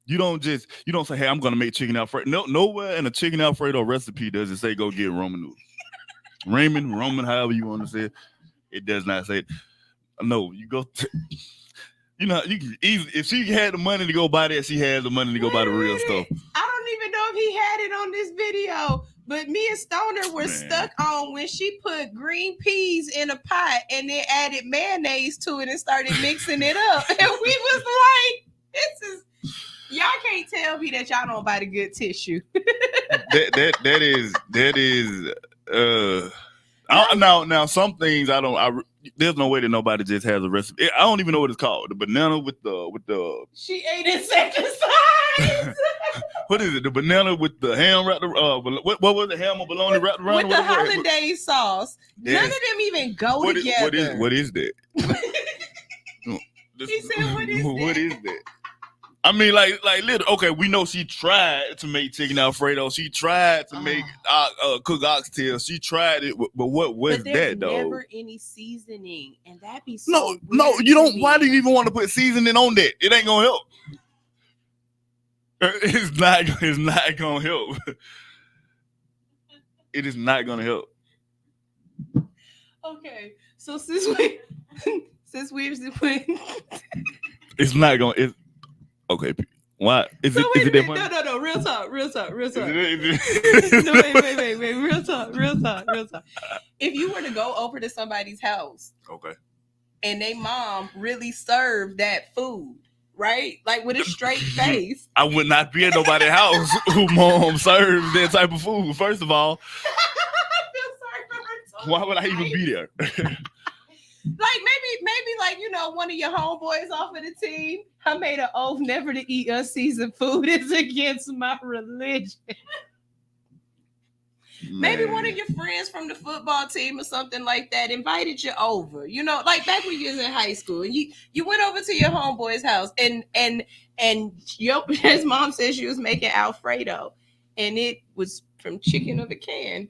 You don't say, hey, I'm gonna make chicken Alfredo. No, nowhere in a chicken Alfredo recipe does it say go get Roman noodles. Roman, however you want to say it. It does not say it. No, you go. You know, you can easily, if she had the money to go buy that, she had the money to go buy the real stuff. I don't even know if he had it on this video, but me and Stoner were stuck on when she put green peas in a pot and then added mayonnaise to it and started mixing it up. And we was like, this is Y'all can't tell me that y'all don't buy the good tissue. that is now some things I don't. There's no way that nobody just has a recipe. I don't even know what it's called. The banana with the. She ate insecticides. What is it? The banana with the ham wrapped what was it? Ham or bologna wrapped around with the hollandaise sauce. Yes. None of them even go together. What is that? He said, "What is that?" What is that? I mean, like, literally. Okay, we know she tried to make chicken Alfredo. She tried to make cook oxtail. She tried it, but what was that though? Never any seasoning, and that be so no. You don't. Why do you even want to put seasoning on that? It ain't gonna help. It's not gonna help. It is not gonna help. Okay, so since we've it's not gonna. It's okay. Why is so it that funny? No. Real talk. No, wait. Real talk. If you were to go over to somebody's house, okay, and they mom really served that food, right? Like with a straight face, I would not be at nobody's house who mom serves that type of food. First of all, I feel sorry for her. Why would I even be there? Like maybe like one of your homeboys off of the team. I made an oath never to eat unseasoned food. It's against my religion. Man. Maybe one of your friends from the football team or something like that invited you over. Like back when you was in high school, and you went over to your homeboy's house, and his mom said she was making Alfredo, and it was from chicken of a can.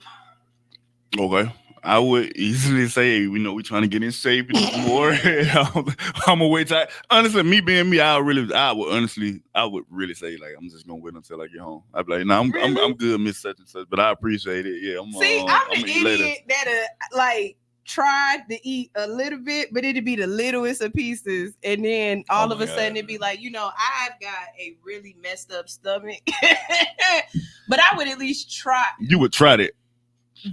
Okay. I would easily say, we're trying to get in shape more. I'm a way tired. Honestly, me being me, I would really say, like, I'm just gonna wait until I get home. I'd be like, no, I'm good, Miss Such and Such, but I appreciate it. Yeah, I'm the idiot that like tried to eat a little bit, but it'd be the littlest of pieces, and then all of a sudden it'd be like, I've got a really messed up stomach, but I would at least try. You would try that.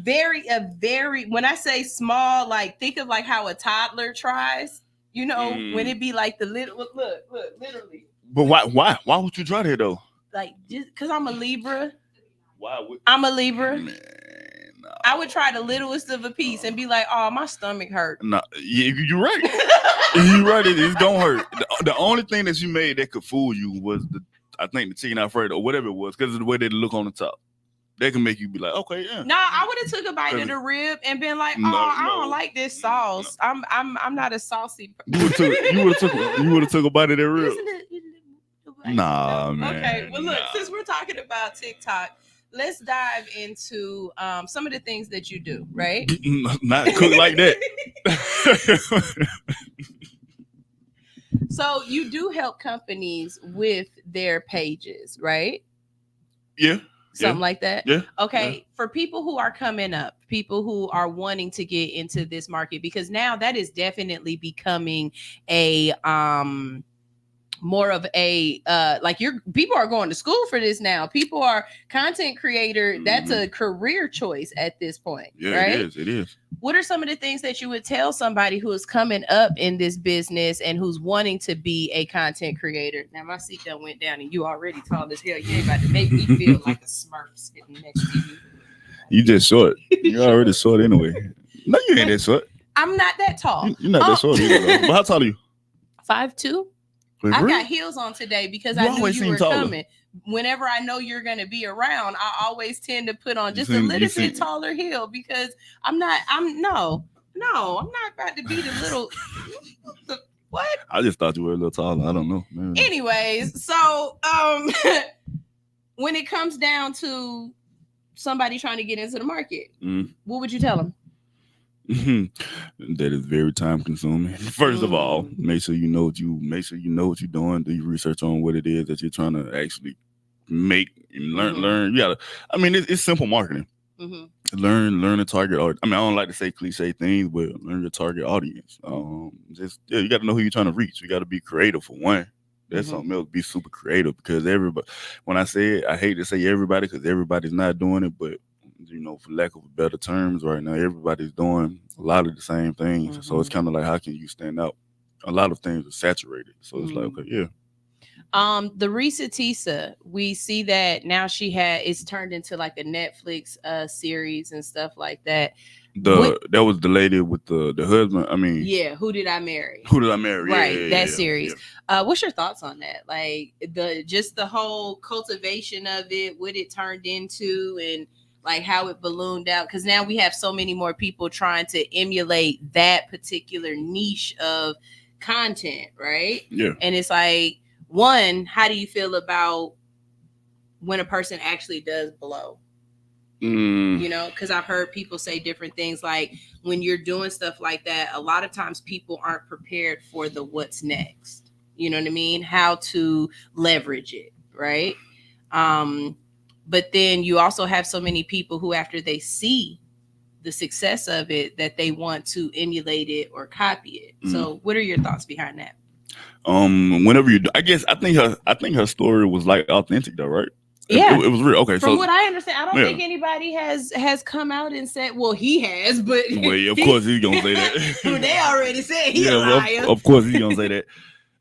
Very when I say small, like think of like how a toddler tries, when it be like the little look literally. But why would you try that though? Like just because I'm a Libra. Why would I'm a Libra? Man, no. I would try the littlest of a piece and be like, oh, my stomach hurt. No, you're right. You're right. It's gonna hurt. The only thing that you made that could fool you was the chicken Alfredo or whatever it was, because of the way they look on the top. They can make you be like, okay, yeah. No, I would have took a bite of the rib and been like, I don't like this sauce. No. I'm not a saucy person. You would have took a bite of that rib. Nah, man. Okay, well look, since we're talking about TikTok, let's dive into some of the things that you do, right? Not cook like that. So you do help companies with their pages, right? Yeah. Something like that? Yeah. Okay. Yeah. For people who are coming up, people who are wanting to get into this market, because now that is definitely becoming a more of a like people are going to school for this now. People are content creator. That's a career choice at this point. Yeah, right? It is. What are some of the things that you would tell somebody who is coming up in this business and who's wanting to be a content creator? Now my seatbelt went down and you already tall as hell. You ain't about to make me feel like a Smurf sitting next to you. You just short. You're already short anyway. No, you ain't that short. I'm not that tall. You're not that short either, though. But how tall are you? 5'2". I got heels on today because I knew you were coming. Whenever I know you're going to be around, I always tend to put on just a little bit taller heel because I'm not about to be the little. What? I just thought you were a little taller. I don't know. Maybe. Anyways, so when it comes down to somebody trying to get into the market, what would you tell them? That is very time consuming. First of all, make sure you know what you're doing. Do your research on what it is that you're trying to actually make and learn. You gotta. I mean, it's simple marketing. Learn the target audience. I mean, I don't like to say cliche things, but learn your target audience. You got to know who you're trying to reach. You got to be creative for one. That's something else. Be super creative because everybody. When I say it, I hate to say everybody because everybody's not doing it, but for lack of better terms, right now everybody's doing a lot of the same things. So it's kind of like, how can you stand out? A lot of things are saturated. So it's like, okay, yeah. The Risa Tisa, we see that now it's turned into like a Netflix series and stuff like that. That was the lady with the husband. I mean, yeah, Who Did I Marry? Who Did I Marry? Right, Yeah, that series. Yeah. What's your thoughts on that? Like the whole cultivation of it, what it turned into, and like how it ballooned out. Because now we have so many more people trying to emulate that particular niche of content, right? Yeah. And it's like, one, how do you feel about when a person actually does blow? You know, because I've heard people say different things, like when you're doing stuff like that, a lot of times people aren't prepared for the what's next. You know what I mean? How to leverage it, right? But then you also have so many people who, after they see the success of it, that they want to emulate it or copy it. So what are your thoughts behind that? Whenever you do, I think her story was like authentic though, right? Yeah, it was real. Okay, from what I understand, I don't think anybody has come out and said, well, he has, but well, yeah, of course he's gonna say that. They already said he's a liar. Of course he's gonna say that.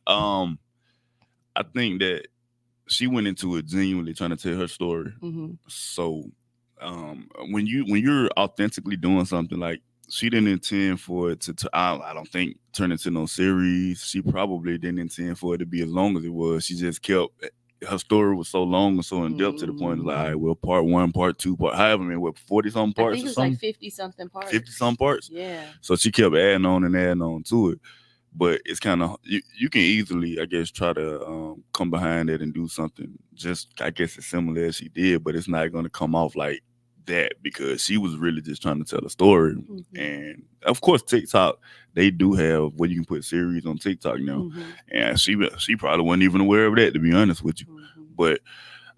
I think that she went into it genuinely trying to tell her story. So when you're authentically doing something, like she didn't intend for it to I don't think turn into no series. She probably didn't intend for it to be as long as it was. She just kept, her story was so long and so in depth to the point of like, all right, well, part 1, part 2, however many, 40-something parts? I think it's like 50-something parts. 50-something parts? Yeah. So she kept adding on to it. But it's kind of, you can easily, I guess, try to come behind it and do something just, I guess, as similar as she did, but it's not going to come off like that because she was really just trying to tell a story. And of course, TikTok, they do have where you can put series on TikTok now. And she probably wasn't even aware of that, to be honest with you. But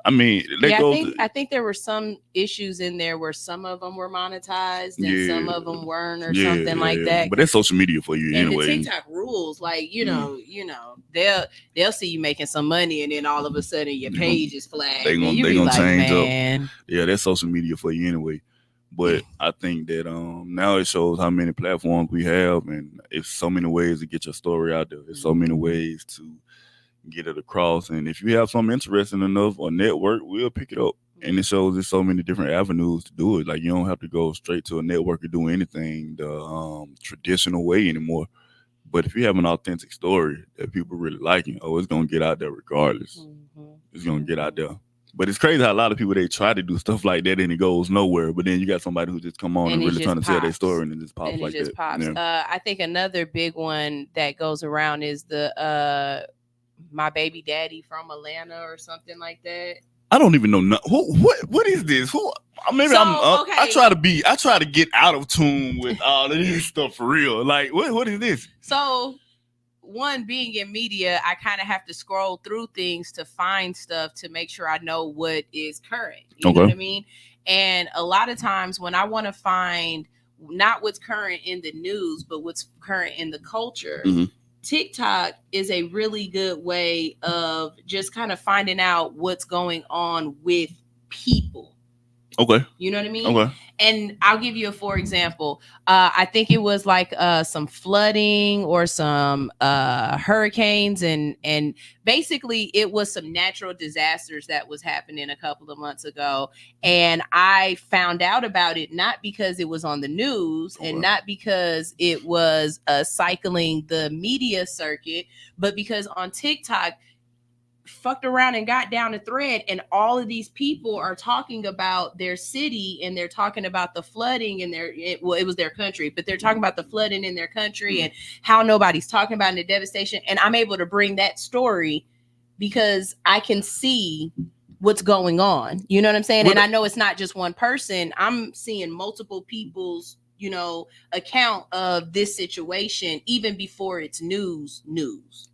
I mean, I think there were some issues in there where some of them were monetized and some of them weren't, or something like that. But that's social media for you and anyway. The TikTok rules, like you know, they'll see you making some money, and then all of a sudden your page is flagged. They gonna change up. Yeah, that's social media for you anyway. But I think that now it shows how many platforms we have, and it's so many ways to get your story out there. There's so many ways to get it across, and if you have something interesting enough or network, we'll pick it up. And it shows there's so many different avenues to do it. Like you don't have to go straight to a network or do anything the traditional way anymore. But if you have an authentic story that people really liking, it's gonna get out there regardless. It's gonna get out there. But it's crazy how a lot of people, they try to do stuff like that and it goes nowhere. But then you got somebody who just come on and really trying to tell their story and it just pops like that. Yeah. I think another big one that goes around is the My Baby Daddy from Atlanta or something like that. I don't even know what is this? I try to get out of tune with all of this stuff for real. Like what is this? So one, being in media, I kind of have to scroll through things to find stuff to make sure I know what is current. You know what I mean? And a lot of times when I want to find not what's current in the news, but what's current in the culture, TikTok is a really good way of just kind of finding out what's going on with people. Okay. You know what I mean? Okay. And I'll give you for example. I think it was like some flooding or some hurricanes, and basically it was some natural disasters that was happening a couple of months ago. And I found out about it not because it was on the news and not because it was cycling the media circuit, but because on TikTok, fucked around and got down a thread, and all of these people are talking about their city, and they're talking about the flooding in it was their country, but they're talking about the flooding in their country and how nobody's talking about the devastation. And I'm able to bring that story because I can see what's going on. You know what I'm saying? And I know it's not just one person. I'm seeing multiple people's account of this situation even before it's news.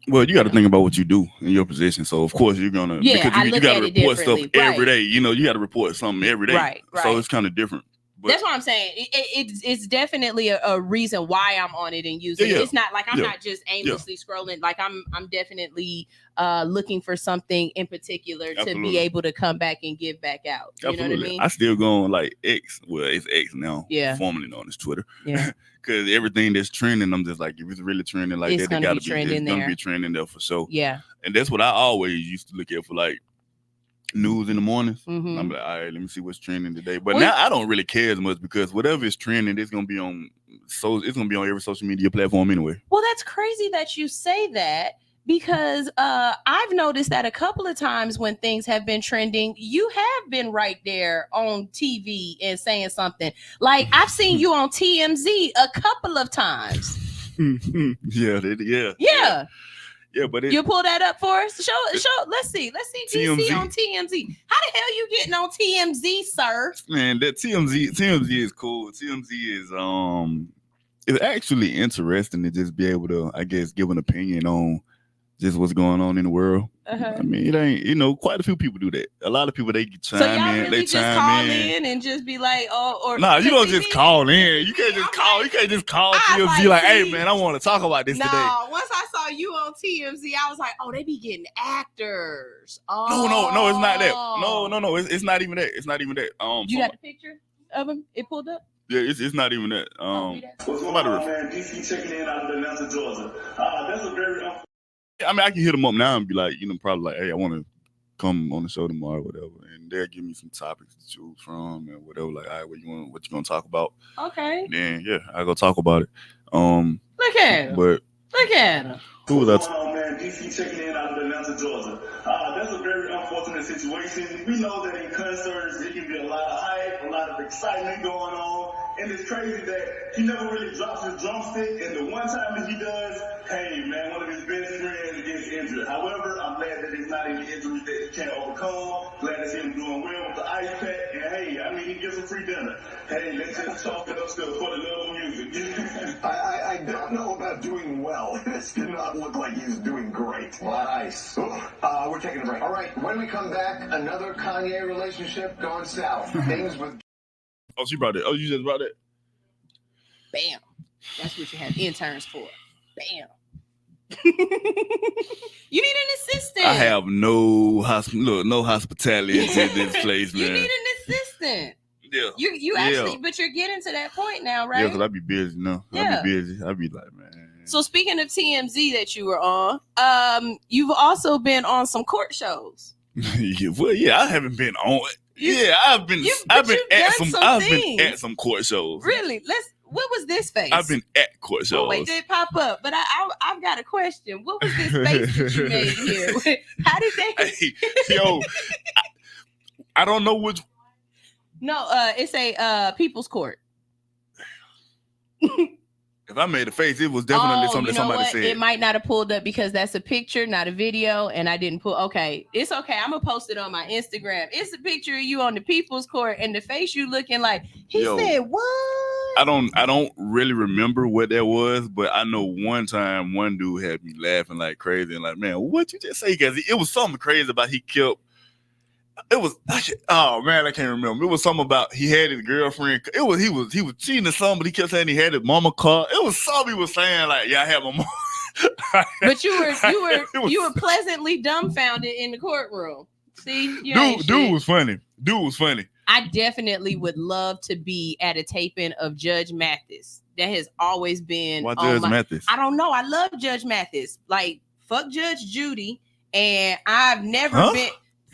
Well, you got to think about what you do in your position. So of course you're gonna, because you got to report stuff every day. You got to report something every day. Right. So it's kind of different. That's what I'm saying. It's definitely a reason why I'm on it and using it. It's not like I'm not just aimlessly scrolling. Like I'm definitely looking for something in particular to be able to come back and give back out. You know what I mean? I still go on like X. Well, it's X now. Yeah. Formerly known as Twitter. Yeah. Because everything that's trending, I'm just like, if it's really trending like It's that, it gotta be trending there. Gonna be trending there for sure. Yeah. And that's what I always used to look at for like news in the mornings. Mhm. I'm like, all right, let me see what's trending today. But now I don't really care as much because whatever is trending, it's gonna be on. So it's gonna be on every social media platform anyway. Well, that's crazy that you say that because I've noticed that a couple of times when things have been trending, you have been right there on TV and saying something. Like I've seen you on TMZ a couple of times. Yeah. Yeah, but you pull that up for us. Show. Let's see DC on TMZ. How the hell you getting on TMZ, sir? Man, that TMZ is cool. TMZ is it's actually interesting to just be able to, I guess, give an opinion on just what's going on in the world. Uh-huh. I mean, it ain't, quite a few people do that. A lot of people, they chime So y'all in, really they just chime call in and just be like, or nah, you don't just call in. You can't just call. You can't just call TMZ like, hey man, I want to talk about this today. Once I saw you on TMZ, I was like, oh, they be getting actors. No, it's not that. No, it's not even that. It's not even that. You got the picture of him? It pulled up. Yeah, it's not even that. What's going on, man? DC checking in out of Atlanta, Georgia. That's a very I mean, I can hit them up now and be like, probably like, hey, I want to come on the show tomorrow, or whatever, and they'll give me some topics to choose from and whatever. Like, all right, what you gonna talk about? Okay. And then yeah, I go talk about it. Look at him. But look at him. Who was What's going on, man? DC checking in out of Atlanta, Georgia. That's a very unfortunate situation. We know that in concerts, it can be a lot of hype, a lot of excitement going on. And it's crazy that he never really drops his drumstick. And the one time that he does, hey, man, one of his best friends gets injured. However, I'm glad that it's not any injuries that he can't overcome. Glad to see him doing well with the ice pack. And hey, I mean, he gets a free dinner. Hey, let's just chalk it up still for the love of music. I don't know about doing well. This did not look like he was doing great. A lot of ice. We're taking a break. All right, when we come back, another Kanye relationship going south. Things with... Oh, she brought it. Oh, you just brought it? Bam. That's what you have interns for. Bam. You need an assistant. I have no hospitality in this place, man. You need an assistant. Yeah. You actually, but you're getting to that point now, right? Yeah, because I be busy now. Yeah. I be busy. I be like, man. So speaking of TMZ that you were on, you've also been on some court shows. Yeah, I haven't been on it. I've been at some court shows. Really? What was this face? I've been at court shows. Oh, wait, did it pop up? But I've got a question. What was this face that you made here? How did they? Hey, yo, I don't know which. No, it's a people's court. If I made a face, it was definitely something somebody said. It might not have pulled up because that's a picture, not a video, and I didn't pull. Okay, it's okay. I'm gonna post it on my Instagram. It's a picture of you on the people's court, and the face you looking like. He said, "What?" I don't really remember what that was, but I know one time one dude had me laughing like crazy and like, man, what you just say? Because it was something crazy about he kept. It was oh man, I can't remember. It was something about he had his girlfriend. He was cheating or something, but he kept saying he had his mama car. It was something he was saying like, yeah, I have my mom. But you were pleasantly dumbfounded in the courtroom. See, dude was funny. I definitely would love to be at a taping of Judge Mathis. That has always been. Why Judge Mathis? I don't know. I love Judge Mathis. Like fuck Judge Judy, and I've never been.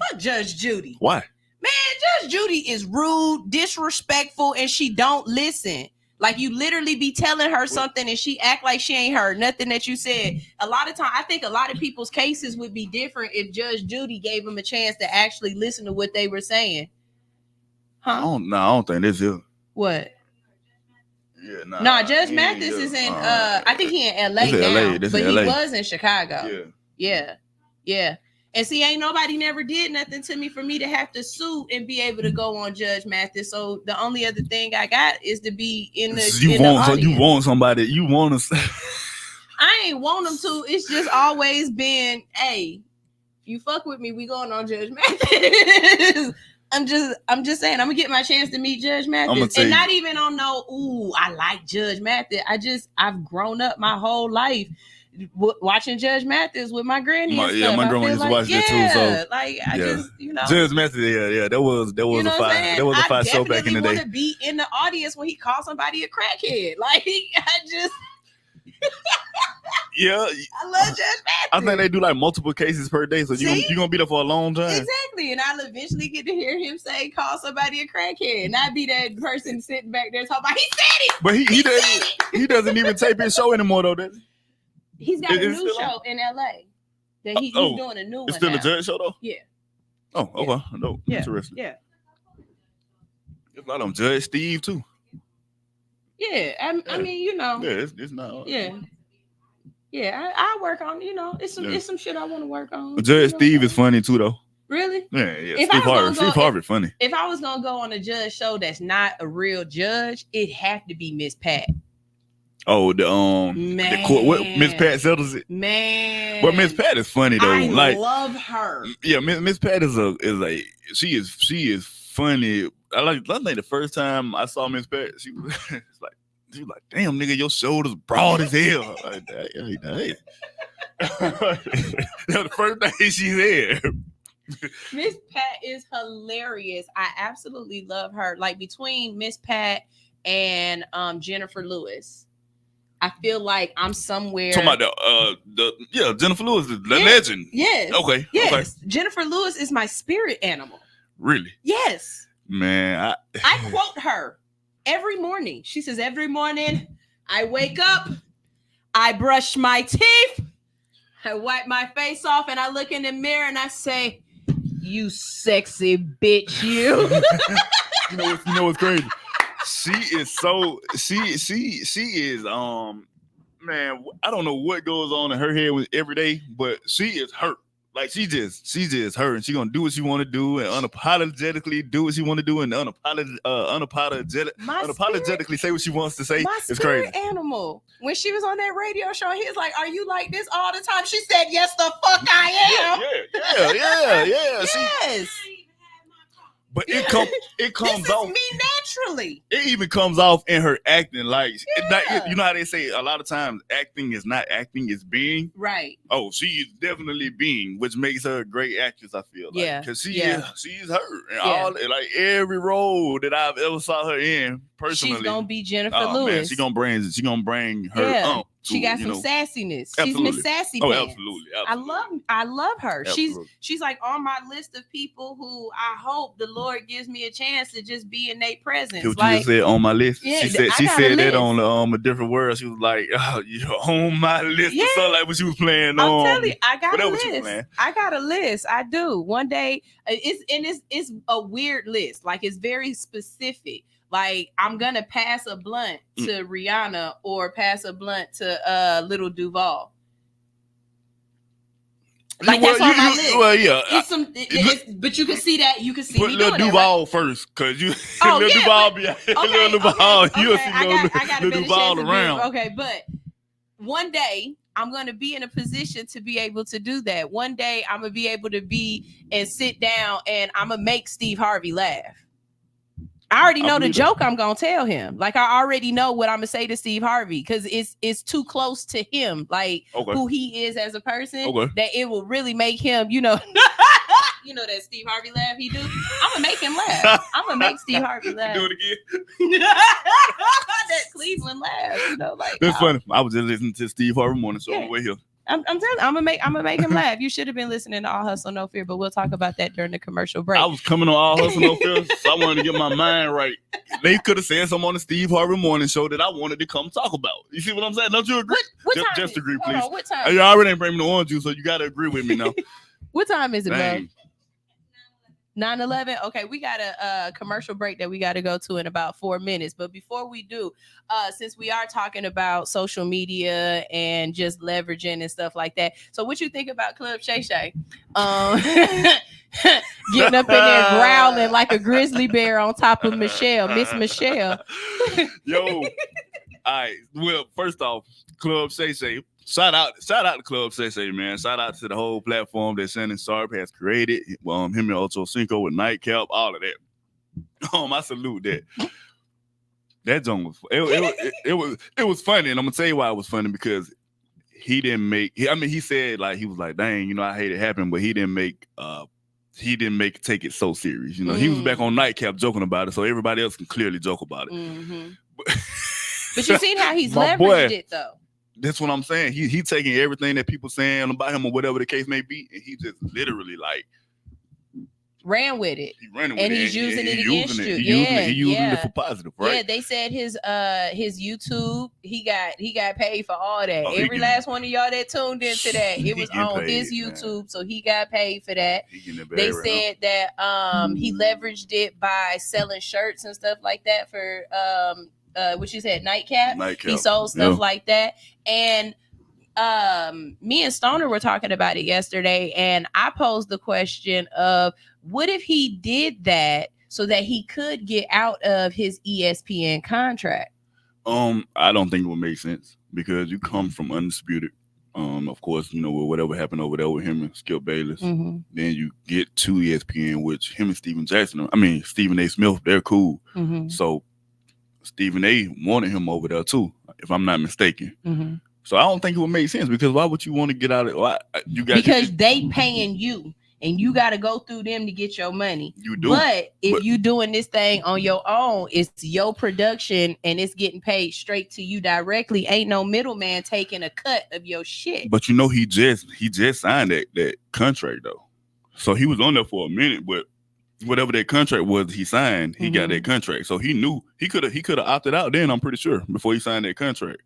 Fuck Judge Judy. Why? Man, Judge Judy is rude, disrespectful, and she don't listen. Like you literally be telling her something and she act like she ain't heard nothing that you said. A lot of time, I think a lot of people's cases would be different if Judge Judy gave them a chance to actually listen to what they were saying. Huh? I don't think this is. What? Yeah, nah. Judge Mathis is in. I think he in LA now, but he was in Chicago. Yeah. And see, ain't nobody never did nothing to me for me to have to sue and be able to go on Judge Mathis. So the only other thing I got is to be in the. You want somebody? You want to? I ain't want them to. It's just always been, hey, if you fuck with me, we going on Judge Mathis. I'm just saying, I'm gonna get my chance to meet Judge Mathis, and not even on no. Ooh, I like Judge Mathis. I've grown up my whole life watching Judge Mathis with my granny and stuff. My grandma used to watch that too. So I just, Judge Mathis, that was a fight. That was a fight show back in the day. I definitely want to be in the audience when he calls somebody a crackhead. Like, I just. Yeah, I love Judge Mathis. I think they do like multiple cases per day, so you're gonna be there for a long time. Exactly, and I'll eventually get to hear him say, "Call somebody a crackhead," not be that person sitting back there talking about he said it. But he doesn't even tape his show anymore though. Does he? He's got a new show in LA that he's doing a new one. It's still now. a Judge show though. Yeah. Oh, okay. No, interesting. Yeah. There's a lot of them. Judge Steve too. Yeah, I mean, Yeah, it's not. Yeah, I work on. It's some shit I want to work on. But Judge Steve is funny too though. Really? Yeah. Steve Harvey funny. If I was gonna go on a judge show that's not a real judge, it'd have to be Miss Pat. Oh, the court. What Miss Pat settles it. Man, but Miss Pat is funny though. I love her. Yeah, Miss Pat is she is funny. I think the first time I saw Miss Pat, she was like, damn nigga, your shoulders broad as hell. Like, hey. The first day she's there. Miss Pat is hilarious. I absolutely love her. Like between Miss Pat and Jennifer Lewis, I feel like I'm somewhere. Talking about Jennifer Lewis, the legend. Yes. Okay. Yes. Okay. Jennifer Lewis is my spirit animal. Really? Yes. Man, I quote her every morning. She says, every morning I wake up, I brush my teeth, I wipe my face off, and I look in the mirror and I say, you sexy bitch, you. You know what's crazy? She is man, I don't know what goes on in her head every day, but she is hurt. Like she's just her, and she gonna do what she want to do and unapologetically do what she want to do and unapologetically say what she wants to say. My it's crazy. Animal. When she was on that radio show, he was like, "Are you like this all the time?" She said, "Yes, the fuck I am." Yeah. Yes. But it comes this off is me naturally. It even comes off in her acting. Like you know how they say a lot of times acting is not acting, it's being. Right. Oh, she is definitely being, which makes her a great actress. I feel like because she's her and all like every role that I've ever saw her in personally. She's gonna be Jennifer Lewis. Man, she gonna bring her. She got some sassiness. Absolutely. She's Miss Sassy Oh, Pants. absolutely. I love her. Absolutely. She's like on my list of people who I hope the Lord gives me a chance to just be in their presence. What you just said on my list. Yeah, she said that on a different word. She was like, "Oh, you're on my list." Yeah. Or something like what she was playing on. I'm telling you, I got a list. I got a list. I do. One day, it's a weird list. Like it's very specific. Like I'm gonna pass a blunt to Rihanna or pass a blunt to Little Duval. Like that's on my list. Well, yeah. But you can see that. You can see put me Little doing Duval that, right? first, cause you Oh, Little yeah, Duval but- be okay, Little Duval. okay, You'll see I got a Little better Duval chance to do it. around. Okay, but one day I'm gonna be in a position to be able to do that. One day I'm gonna be able to be and sit down and I'm gonna make Steve Harvey laugh. I already know the joke I'm gonna tell him. Like I already know what I'm gonna say to Steve Harvey because it's too close to him, like who he is as a person, that it will really make him, you know that Steve Harvey laugh he do. I'm gonna make him laugh. I'm gonna make Steve Harvey laugh. Do it again. That Cleveland laugh, like That's funny. I was just listening to Steve Harvey morning show on the way here. I'm telling you, I'm gonna make him laugh. You should have been listening to All Hustle No Fear, but we'll talk about that during the commercial break. I was coming on All Hustle No Fear, so I wanted to get my mind right. They could have said something on the Steve Harvey morning show that I wanted to come talk about. You see what I'm saying? Don't you agree? What time just agree, hold please. on, what time? You already ain't bring me no orange juice, so you gotta agree with me now. What time is it, bro? Dang. 9:11. Okay, we got a commercial break that we got to go to in about 4 minutes. But before we do, since we are talking about social media and just leveraging and stuff like that, so what you think about Club Shay Shay? Getting up in there growling like a grizzly bear on top of Miss Michelle. Yo, all right. Well, first off, Club Shay Shay. Shout out to Club Sensei, man. Shout out to the whole platform that Shannon Sharp has created. Him and Ocho Cinco with Nightcap, all of that. I salute that. That joint was it was funny, and I'm gonna tell you why it was funny because he didn't make. He said like he was like, dang, I hate it happened, but he didn't make take it so serious. He was back on Nightcap joking about it, so everybody else can clearly joke about it. Mm-hmm. But you seen how he's leveraged it though. That's what I'm saying. He taking everything that people saying about him or whatever the case may be, and he just literally like ran with it. He ran with and it. He's using it against you. He using it for positive, right? Yeah, they said his YouTube, he got paid for all that. Every last one of y'all that tuned into that, it was on his YouTube, man. So he got paid for that. They said that he leveraged it by selling shirts and stuff like that for what you said, Nightcap. He sold stuff like that. And me and Stoner were talking about it yesterday, and I posed the question of what if he did that so that he could get out of his ESPN contract? I don't think it would make sense because you come from Undisputed. Of course, with whatever happened over there with him and Skip Bayless. Mm-hmm. Then you get to ESPN, which him and Stephen A. Smith, they're cool. Mm-hmm. So Stephen A. wanted him over there too, if I'm not mistaken. Mm-hmm. So I don't think it would make sense because why would you want to get out of it? Because they paying you and you got to go through them to get your money. You do. But if you doing this thing on your own, it's your production and it's getting paid straight to you directly. Ain't no middleman taking a cut of your shit. But he just signed that contract though. So he was on there for a minute, but whatever that contract was he signed, he got that contract. So he knew he could have opted out then, I'm pretty sure, before he signed that contract.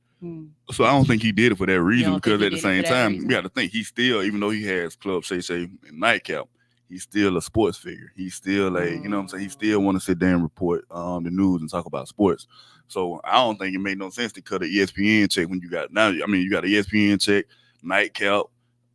So I don't think he did it for that reason because at the same time, we got to think he's still, even though he has Club Shay Shay and Nightcap, he's still a sports figure. He's still he still want to sit there and report the news and talk about sports. So I don't think it made no sense to cut an ESPN check when you got you got an ESPN check, Nightcap,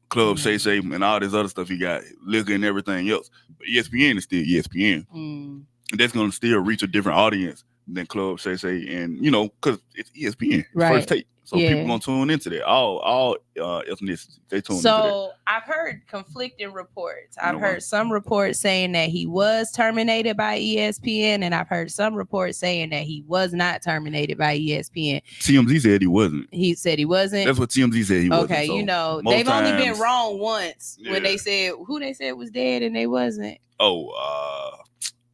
Club Shay Shay, and all this other stuff he got, liquor and everything else. But ESPN is still ESPN. And that's going to still reach a different audience than Club Shay Shay, and because it's ESPN, right? First Take, so people gonna tune into that. All ethnicities they tune into that. So I've heard conflicting reports. I've heard some reports saying that he was terminated by ESPN, and I've heard some reports saying that he was not terminated by ESPN. TMZ said he wasn't. He said he wasn't. That's what TMZ said he wasn't. Okay, so they've only been wrong once when they said who they said was dead and they wasn't.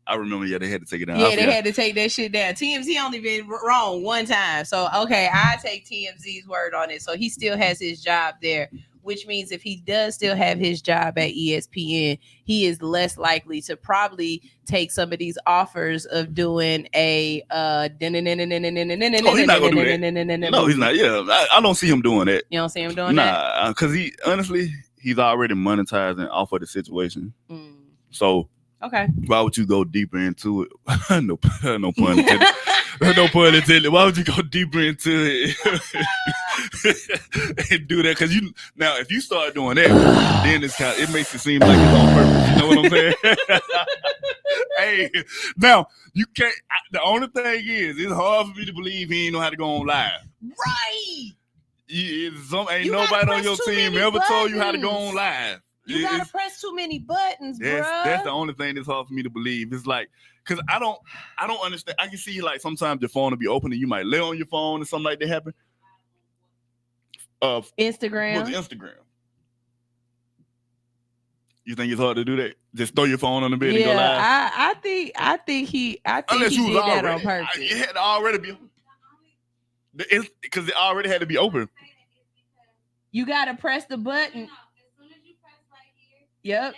I remember, they had to take it down. Yeah, they had to take that shit down. TMZ only been wrong one time. So, okay, I take TMZ's word on it. So, he still has his job there, which means if he does still have his job at ESPN, he is less likely to probably take some of these offers of doing a he's not gonna do that. No, he's not. Yeah, I don't see him doing that. You don't see him doing that? Nah, because he's already monetizing off of the situation. So, okay, why would you go deeper into it? no pun intended. No pun intended. Why would you go deeper into it and do that? Because if you start doing that, then it makes it seem like it's on purpose. You know what I'm saying? Hey, now you can't. The only thing is, it's hard for me to believe he ain't know how to go on live. Right. Ain't nobody on your team ever told you how to go on live. You gotta press too many buttons, bro. That's the only thing that's hard for me to believe. It's like, because I don't understand. I can see like sometimes your phone will be open and you might lay on your phone and something like that happen. Instagram. With Instagram. You think it's hard to do that? Just throw your phone on the bed and go live? I think he did that on purpose. It had to already be because it already had to be open. You gotta press the button. Yep.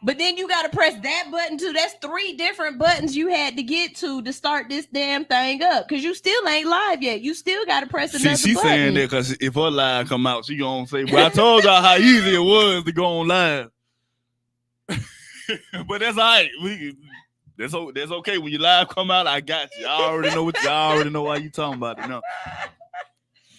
But then you got to press that button too. That's 3 different buttons you had to get to start this damn thing up. Because you still ain't live yet. You still got to press another button. She's saying that because if her live come out, she gonna say, well, I told y'all how easy it was to go on live. But that's all right. That's okay. When your live come out, I got you. I already know why you talking about it now.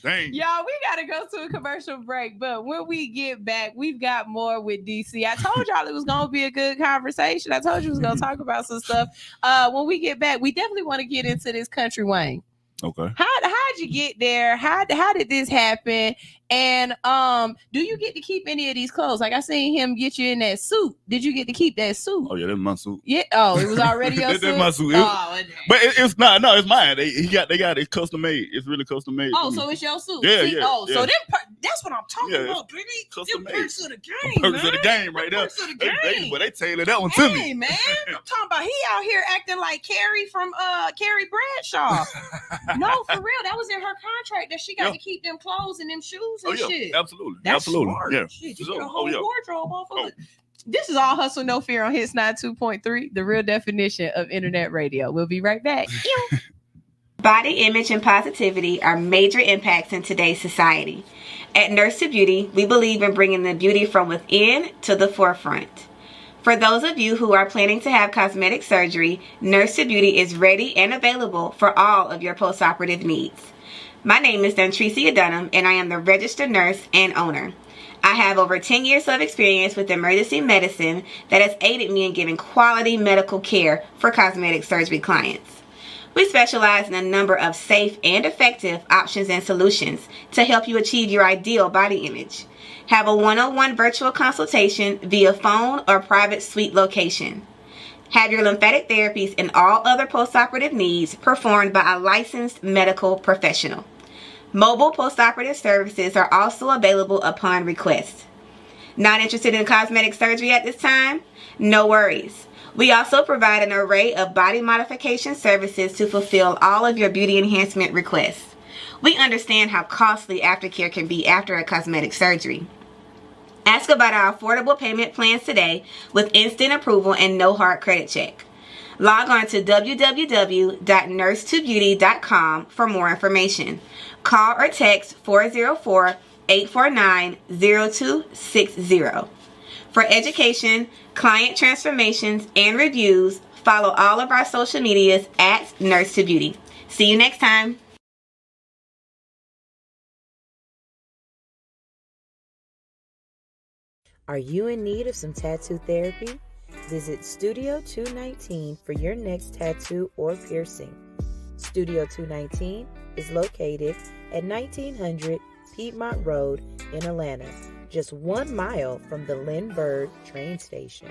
Dang. Y'all, we gotta go to a commercial break, but when we get back, we've got more with DC. I told y'all it was gonna be a good conversation. I told you we was gonna talk about some stuff. When we get back, we definitely want to get into this Country Wayne. Okay. How'd you get there? How did this happen? And do you get to keep any of these clothes? Like I seen him get you in that suit. Did you get to keep that suit? Oh yeah, that's my suit. Yeah. Oh, it was already your suit. That's my suit. But it's not. No, it's mine. They got it custom made. It's really custom made. Oh, so it's your suit. Yeah, See, yeah. Oh, yeah. so that's what I'm talking about, baby. Custom Them made. perks of the game, Perks man. of the game right there. Perks of the game. But they tailored that one to me. Hey, man, I'm talking about he out here acting like Carrie from Carrie Bradshaw. No, for real, that was in her contract that she got to keep them clothes and them shoes and shit. Absolutely. That's Absolutely. smart. Yeah. Shit, you get a whole wardrobe off of it. This is All Hustle No Fear on Hits 92.3, the real definition of internet radio. We'll be right back. Body image and positivity are major impacts in today's society. At Nurse to Beauty, we believe in bringing the beauty from within to the forefront. For those of you who are planning to have cosmetic surgery, Nurse to Beauty is ready and available for all of your postoperative needs. My name is Dontricia Dunham, and I am the registered nurse and owner. I have over 10 years of experience with emergency medicine that has aided me in giving quality medical care for cosmetic surgery clients. We specialize in a number of safe and effective options and solutions to help you achieve your ideal body image. Have a one-on-one virtual consultation via phone or private suite location. Have your lymphatic therapies and all other postoperative needs performed by a licensed medical professional. Mobile postoperative services are also available upon request. Not interested in cosmetic surgery at this time? No worries. We also provide an array of body modification services to fulfill all of your beauty enhancement requests. We understand how costly aftercare can be after a cosmetic surgery. Ask about our affordable payment plans today with instant approval and no hard credit check. Log on to www.nursetobeauty.com for more information. Call or text 404-849-0260. For education, client transformations, and reviews, follow all of our social medias at Nurse to Beauty. See you next time. Are you in need of some tattoo therapy? Visit Studio 219 for your next tattoo or piercing. Studio 219 is located at 1900 Piedmont Road in Atlanta, just 1 mile from the Lindbergh train station.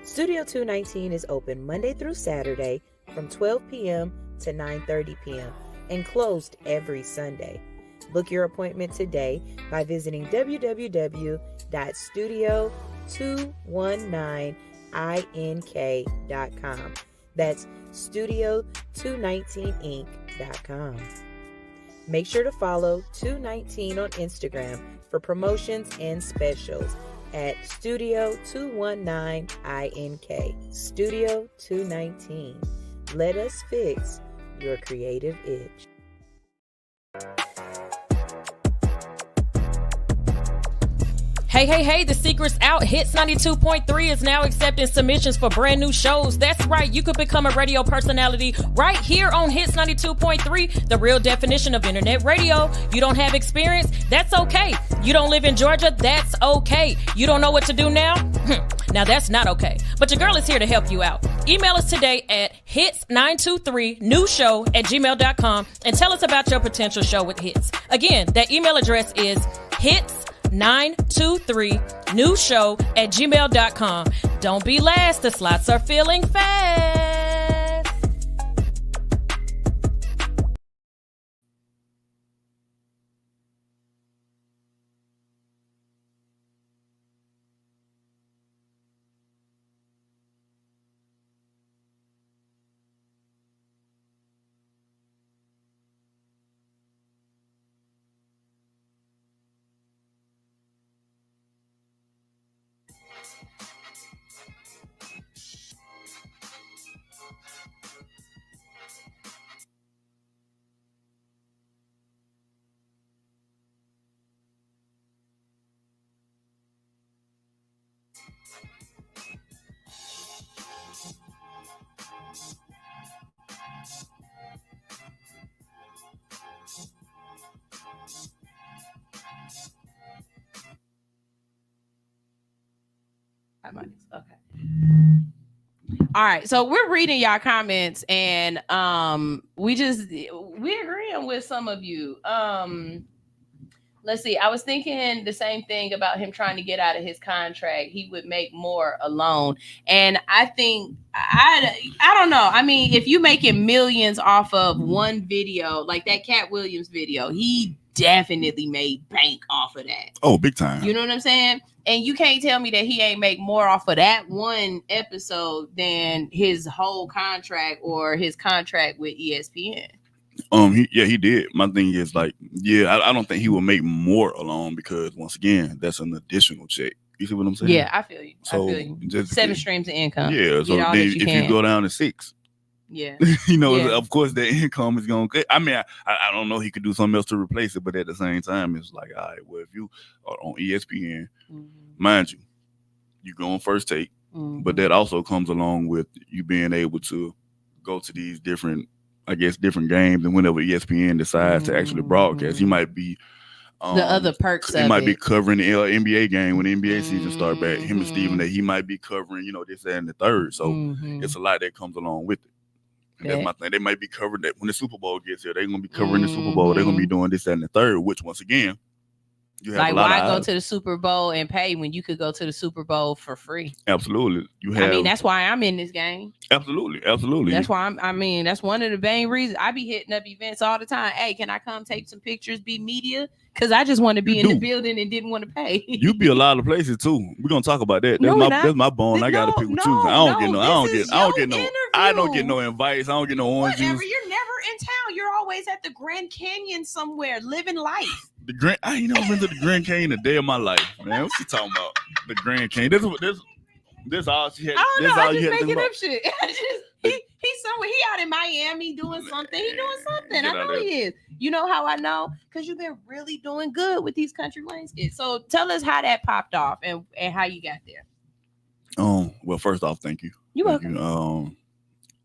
Studio 219 is open Monday through Saturday from 12 p.m. to 9:30 p.m. and closed every Sunday. Book your appointment today by visiting studio219ink.com. That's studio219inc.com. Make sure to follow 219 on Instagram for promotions and specials at Studio 219ink. Studio 219. Let us fix your creative itch. Hey, the secret's out. Hits 92.3 is now accepting submissions for brand new shows. That's right, you could become a radio personality right here on Hits 92.3, the real definition of internet radio. You don't have experience? That's okay. You don't live in Georgia? That's okay. You don't know what to do now? Now that's not okay. But your girl is here to help you out. Email us today at hits923newshow@gmail.com and tell us about your potential show with Hits. Again, that email address is hits923newshow@gmail.com. Don't be last. The slots are filling fast. All right, so we're reading y'all comments, and we agreeing with some of you. Let's see. I was thinking the same thing about him trying to get out of his contract. He would make more alone, and I think I don't know. I mean, if you making millions off of one video, like that Cat Williams video, he definitely made bank off of that. Oh, big time. You know what I'm saying? And you can't tell me that he ain't make more off of that one episode than his whole contract or his contract with ESPN. He did. My thing is like, I don't think he will make more alone because once again, that's an additional check. You see what I'm saying? Yeah, I feel you. So I feel you. just 7 streams of income. Yeah. So then if you go down to 6, yeah, of course that income is going to. I mean, I don't know. He could do something else to replace it, but at the same time, it's like, all right, well, if you are on ESPN, mind you, you go on First Take, but that also comes along with you being able to go to these different games, and whenever ESPN decides to actually broadcast, you might be the other perks. He might be covering the NBA game when the NBA season start back. Him and Steven, that he might be covering, this, that, and the third. So it's a lot that comes along with it. And that's my thing. They might be covering that when the Super Bowl gets here. They're gonna be covering the Super Bowl. They're gonna be doing this, that, and the third. Which once again, you have like a lot why of go eyes. to the Super Bowl and pay when you could go to the Super Bowl for free? Absolutely, I mean, that's why I'm in this game. Absolutely. That's why that's one of the main reasons I be hitting up events all the time. Hey, can I come take some pictures, be media? Because I just want to be in the building and didn't want to pay. You be a lot of places too. We're gonna talk about that. That's my bone. I gotta pick with you. I don't get no invites. I don't get no orange juice. You're never in town. You're always at the Grand Canyon somewhere, living life. I ain't never been to the Grand Canyon a day of my life, man. What you talking about? The Grand Canyon. This all she had. I don't know. I'm just making up shit. He's somewhere. He out in Miami doing something. He doing something. I know he is. You know how I know? Because you've been really doing good with these Country Wayne skits. So tell us how that popped off and how you got there. Well, first off, thank you. You're welcome.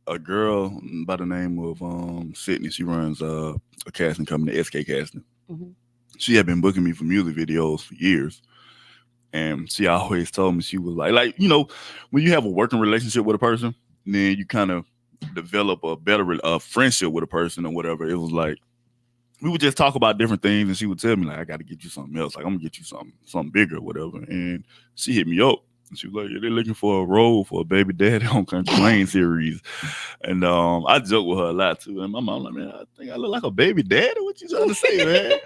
A girl by the name of Sydney. She runs a casting company, SK Casting. Mm-hmm. She had been booking me for music videos for years. And she always told me, she was like, when you have a working relationship with a person, then you kind of develop a better friendship with a person or whatever. It was like, we would just talk about different things, and she would tell me, like, I got to get you something else. Like, I'm going to get you something bigger or whatever. And she hit me up. And she was like, they're looking for a role for a baby daddy on Country Wayne series. And I joke with her a lot, too. And my mom like, man, I think I look like a baby daddy. What you trying to say, man?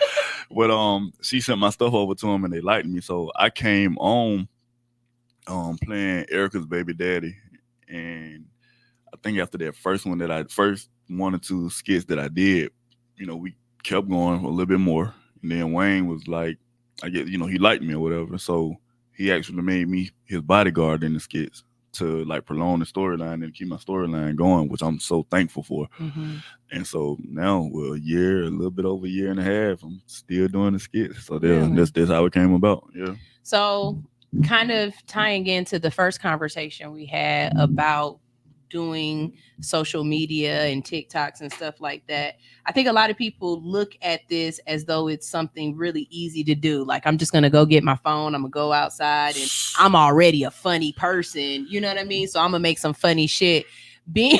But she sent my stuff over to them, and they liked me. So I came on playing Erica's baby daddy. And I think after that first one one or two skits that I did, we kept going a little bit more. And then Wayne was like, I guess, he liked me or whatever. So he actually made me his bodyguard in the skits to like prolong the storyline and keep my storyline going, which I'm so thankful for. Mm-hmm. And so now, a little bit over a year and a half, I'm still doing the skits. So that's how it came about. Yeah. So kind of tying into the first conversation we had about doing social media and TikToks and stuff like that, I think a lot of people look at this as though it's something really easy to do. Like, I'm just going to go get my phone. I'm going to go outside and I'm already a funny person. You know what I mean? So I'm going to make some funny shit. Being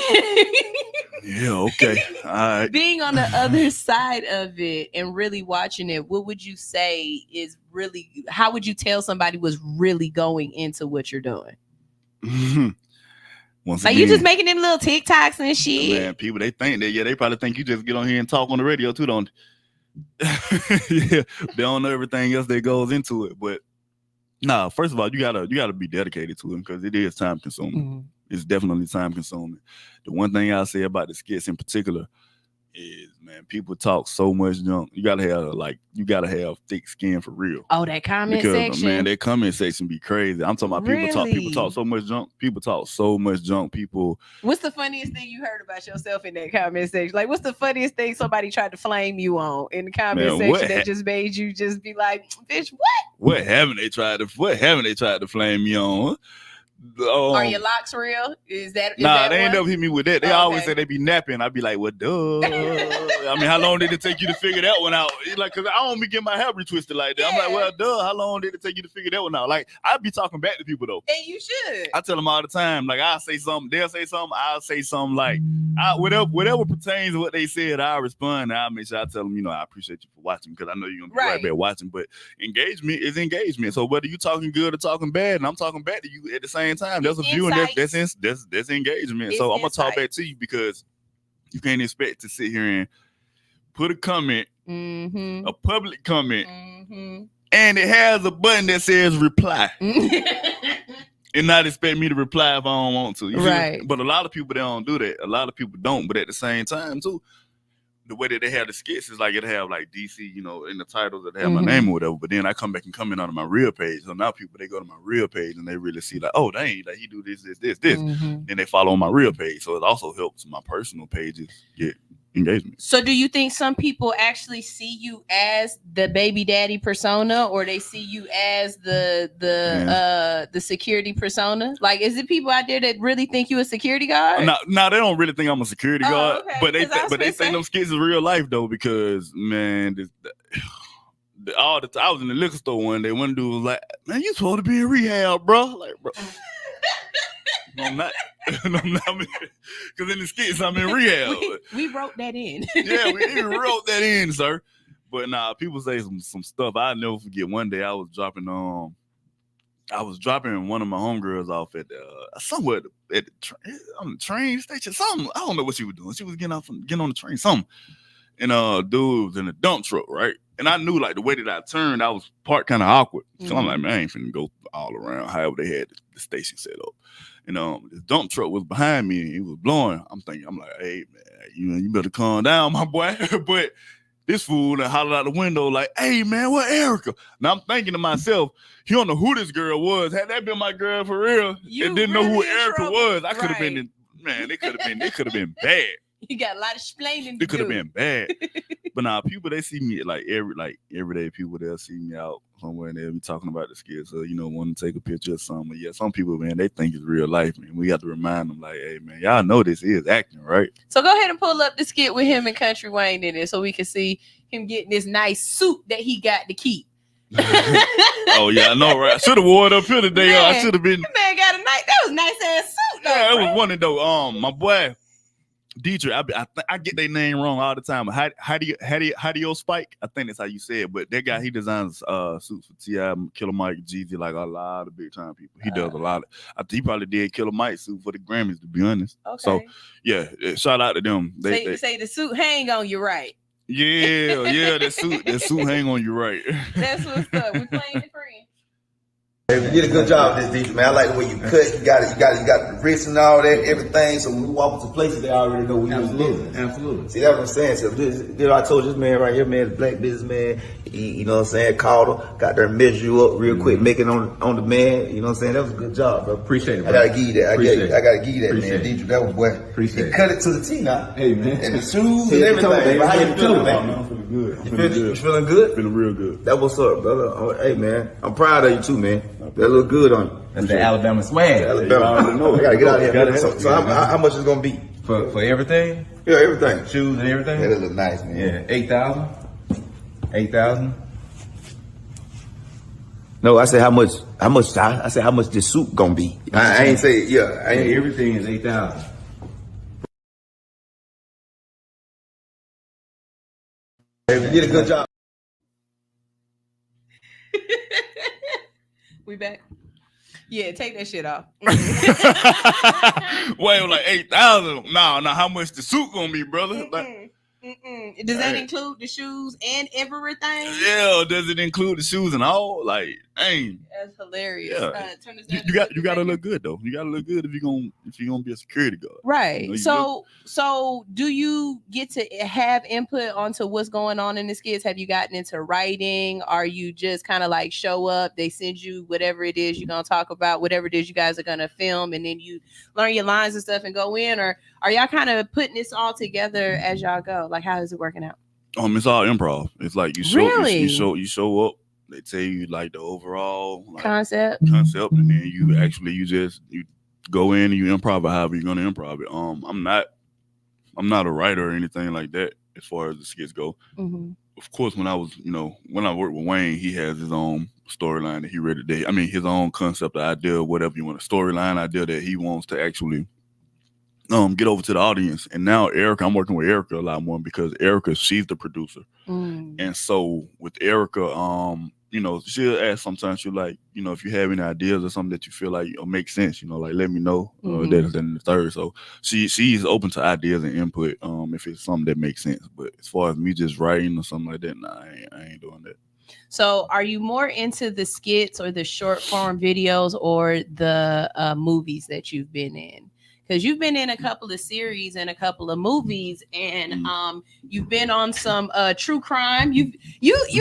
okay. All right. Being on the other side of it and really watching it, what would you say is really, how would you tell somebody was really going into what you're doing? Once like again, you just making them little TikToks and shit. Man, people, they think that, they probably think you just get on here and talk on the radio too, don't they? They don't know everything else that goes into it. But nah, first of all, you gotta be dedicated to it because it is time consuming. Mm-hmm. It's definitely time consuming. The one thing I'll say about the skits in particular is, man, people talk so much junk. You gotta have thick skin for real. Oh, that comment section. Man, that comment section be crazy. I'm talking about people talk so much junk. People talk so much junk. What's the funniest thing you heard about yourself in that comment section? Like, what's the funniest thing somebody tried to flame you on in the comment section that just made you just be like, bitch, what? What haven't they tried to flame me on? Are your locks real? Is that they ain't never hit me with that. They always say they be napping. I be like, well, duh. I mean, how long did it take you to figure that one out? It's like, cause I don't be getting my hair retwisted like that. I'm like, well, duh. How long did it take you to figure that one out? Like, I be talking back to people though. And you should. I tell them all the time. Like, I'll say something, they'll say something, I'll say something. Like, whatever pertains to what they said, I'll respond. I'll make sure I tell them, I appreciate you for watching because I know you're gonna be right there watching. But engagement is engagement. So whether you talking good or talking bad, and I'm talking back to you at the same time, there's a view and that's engagement. So I'm gonna talk back to you because you can't expect to sit here and put a comment, a public comment, and it has a button that says reply. And not expect me to reply if I don't want to. Right. But a lot of people, they don't do that. A lot of people don't. But at the same time, too, the way that they have the skits is like it have like DC, in the titles that they have my name or whatever. But then I come back and comment on my real page. So now people, they go to my real page and they really see like, oh, dang, like he do this. Then they follow on my real page. So it also helps my personal pages get engagement. So do you think some people actually see you as the baby daddy persona, or they see you as the security persona? Like, is it people out there that really think you a security guard? No, they don't really think I'm a security guard. Okay. But they think them skits is real life though, because man, I was in the liquor store one day. One dude was like, "Man, you supposed to be in rehab, bro." Like, bro. I'm not, because in the skits I'm in rehab. We wrote that in. Yeah, we wrote that in, sir. But people say some stuff I'll never forget. One day I was dropping one of my homegirls off at somewhere at on the train station. Something, I don't know what she was doing. She was getting on the train, something. And dude was in a dump truck, right? And I knew like the way that I turned, I was parked kind of awkward. So I'm like, man, I ain't finna go all around. However they had the station set up. And this dump truck was behind me and it was blowing. I'm like, hey man, you better calm down, my boy. But this fool that hollered out the window like, hey man, what Erica? Now I'm thinking to myself, he don't know who this girl was. Had that been my girl for real, and didn't know who Erica was, I could have been it could have been bad. You got a lot of explaining to do. It could have been bad. But people, they see me like everyday people, they'll see me out somewhere and they'll be talking about the skits. So, want to take a picture of something. Yeah, some people, man, they think it's real life, man. We have to remind them like, hey man, y'all know this is acting, right? So go ahead and pull up the skit with him and Country Wayne in it so we can see him getting this nice suit that he got to keep. Oh yeah, I know, right? I should have wore it up here today. Man, I should have been. That man got that was nice ass suit. Yeah, it was one of those. My boy Dietrich, I get their name wrong all the time. How do you Spike? I think that's how you say it. But that guy, he designs suits for T.I., Killer Mike, Jeezy, like a lot of big time people. He does a lot. I think he probably did Killer Mike's suit for the Grammys, to be honest. Okay. So yeah, shout out to them. They say the suit hang on you right. Yeah, that suit hang on you right. That's what's up. We playing the friend. You did a good job with this, DJ, man. I like the way you cut. You got the wrist and all that, everything. So when we walk into places, they already know we was living. Absolutely. See, that's what I'm saying. So I told this man right here, man, the black businessman, you know what I'm saying, called her, got there and measure you up real quick, make it on the man. You know what I'm saying? That was a good job, bro. Appreciate it, bro. I gotta give you that. I gotta give you that, man. DJ, that was boy. Appreciate it. Cut it to the T now. Hey, man. And the shoes and everything. How you feeling, man? I'm feeling good. You feeling good? Feeling real good. That what's up, brother. Hey, man. I'm proud of you too, man. That look good on you. That's the Alabama swag. Alabama. I gotta get out of here. So how much is it gonna be? For everything? Yeah, everything. Shoes and everything? Yeah, that look nice, man. Yeah, 8,000. 8,000. No, I said how much I said how much this suit gonna be. I ain't say everything is 8,000. You did a good job. We back? Yeah, take that shit off. Wait, like 8,000? No, how much the suit gonna be, brother? Does that include the shoes and everything? Yeah, does it include the shoes and all? Like, dang. That's hilarious. Yeah. You gotta look good though. You gotta look good if you're gonna be a security guard. Right. So do you get to have input onto what's going on in the skits? Have you gotten into writing? Are you just kind of like show up, they send you whatever it is you're gonna talk about, whatever it is you guys are gonna film, and then you learn your lines and stuff and go in? Or are y'all kind of putting this all together as y'all go? Like, how is it working out? It's all improv. It's like you show up. they tell you like the overall concept, and then you go in and you improv it however you're gonna improv it. I'm not a writer or anything like that as far as the skits go. Mm-hmm. Of course, when I worked with Wayne, he has his own storyline that he read today. I mean, his own concept, idea, whatever you want, a storyline idea that he wants to actually get over to the audience. And now Erica, I'm working with Erica a lot more because Erica, she's the producer. And so with Erica, she'll ask sometimes, she'll like, if you have any ideas or something that you feel like make sense, like let me know. That and the third. So she's open to ideas and input if it's something that makes sense. But as far as me just writing or something like that, nah, I ain't doing that. So are you more into the skits or the short form videos or the movies that you've been in? Because you've been in a couple of series and a couple of movies, and you've been on some true crime. You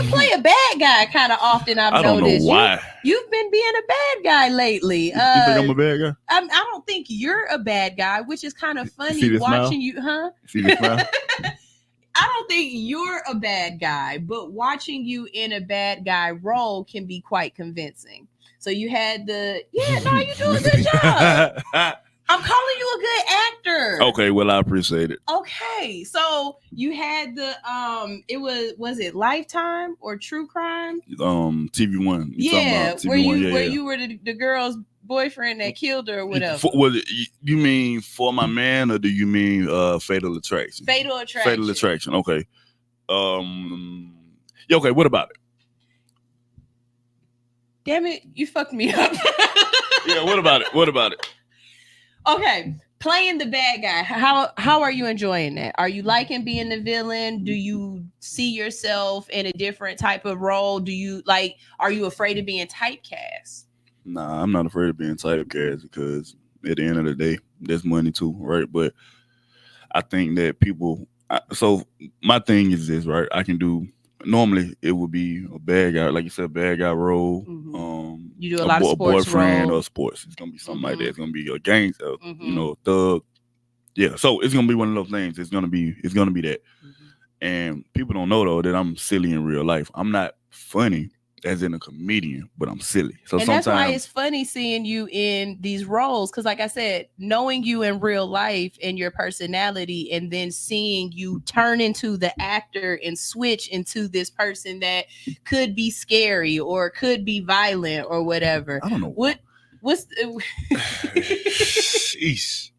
play a bad guy kind of often. I've noticed. I don't know why. You've been being a bad guy lately. You think I'm a bad guy? I don't think you're a bad guy, which is kind of funny watching you, huh? See the smile? I don't think you're a bad guy, but watching you in a bad guy role can be quite convincing. So you had you do a good job. I'm calling you a good actor. Okay, well, I appreciate it. Okay, so you had the was it Lifetime or True Crime? TV1. Yeah, TV1, where you were the girl's boyfriend that killed her or whatever. You mean For My Man, or do you mean Fatal Attraction? Fatal Attraction. Fatal Attraction. Okay. Okay. What about it? Damn it! You fucked me up. Yeah. What about it? What about it? Okay, playing the bad guy. How are you enjoying that? Are you liking being the villain? Do you see yourself in a different type of role? Are you afraid of being typecast? Nah, I'm not afraid of being typecast because at the end of the day, there's money too, right? But I think that so my thing is this, right? I can do, normally it would be a bad guy, like you said, bad guy role. You do a lot of sports boyfriend role. Or sports. It's gonna be something like that. It's gonna be a gangster, thug. Yeah, so it's gonna be one of those things. It's gonna be that. And people don't know though that I'm silly in real life. I'm not funny as in a comedian, but I'm silly. So and that's why it's funny seeing you in these roles, because like I said, knowing you in real life and your personality, and then seeing you turn into the actor and switch into this person that could be scary or could be violent or whatever. I don't know. What's Sheesh.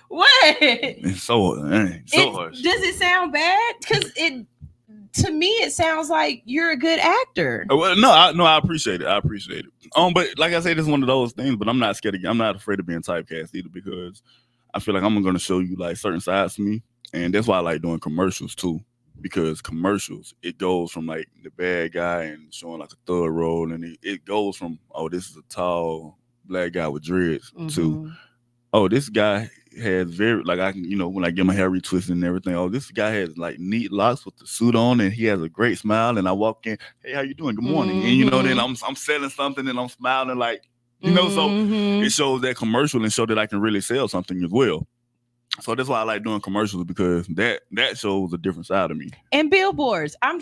What? It's so harsh. Does it sound bad? Because to me, it sounds like you're a good actor. Well, no, I appreciate it. But like I said, it's one of those things. But I'm not scared. I'm not afraid of being typecast either, because I feel like I'm going to show you like certain sides to me, and that's why I like doing commercials too. Because commercials, it goes from like the bad guy and showing like a thug role, and it goes from, oh, this is a tall black guy with dreads to, oh, this guy has very, like, I can, when I get my hair retwisted and everything, oh, this guy has like neat locks with the suit on, and he has a great smile, and I walk in, hey, how you doing? Good morning. And then I'm selling something and I'm smiling, like, so it shows that commercial and show that I can really sell something as well. So that's why I like doing commercials, because that shows a different side of me. And billboards. I was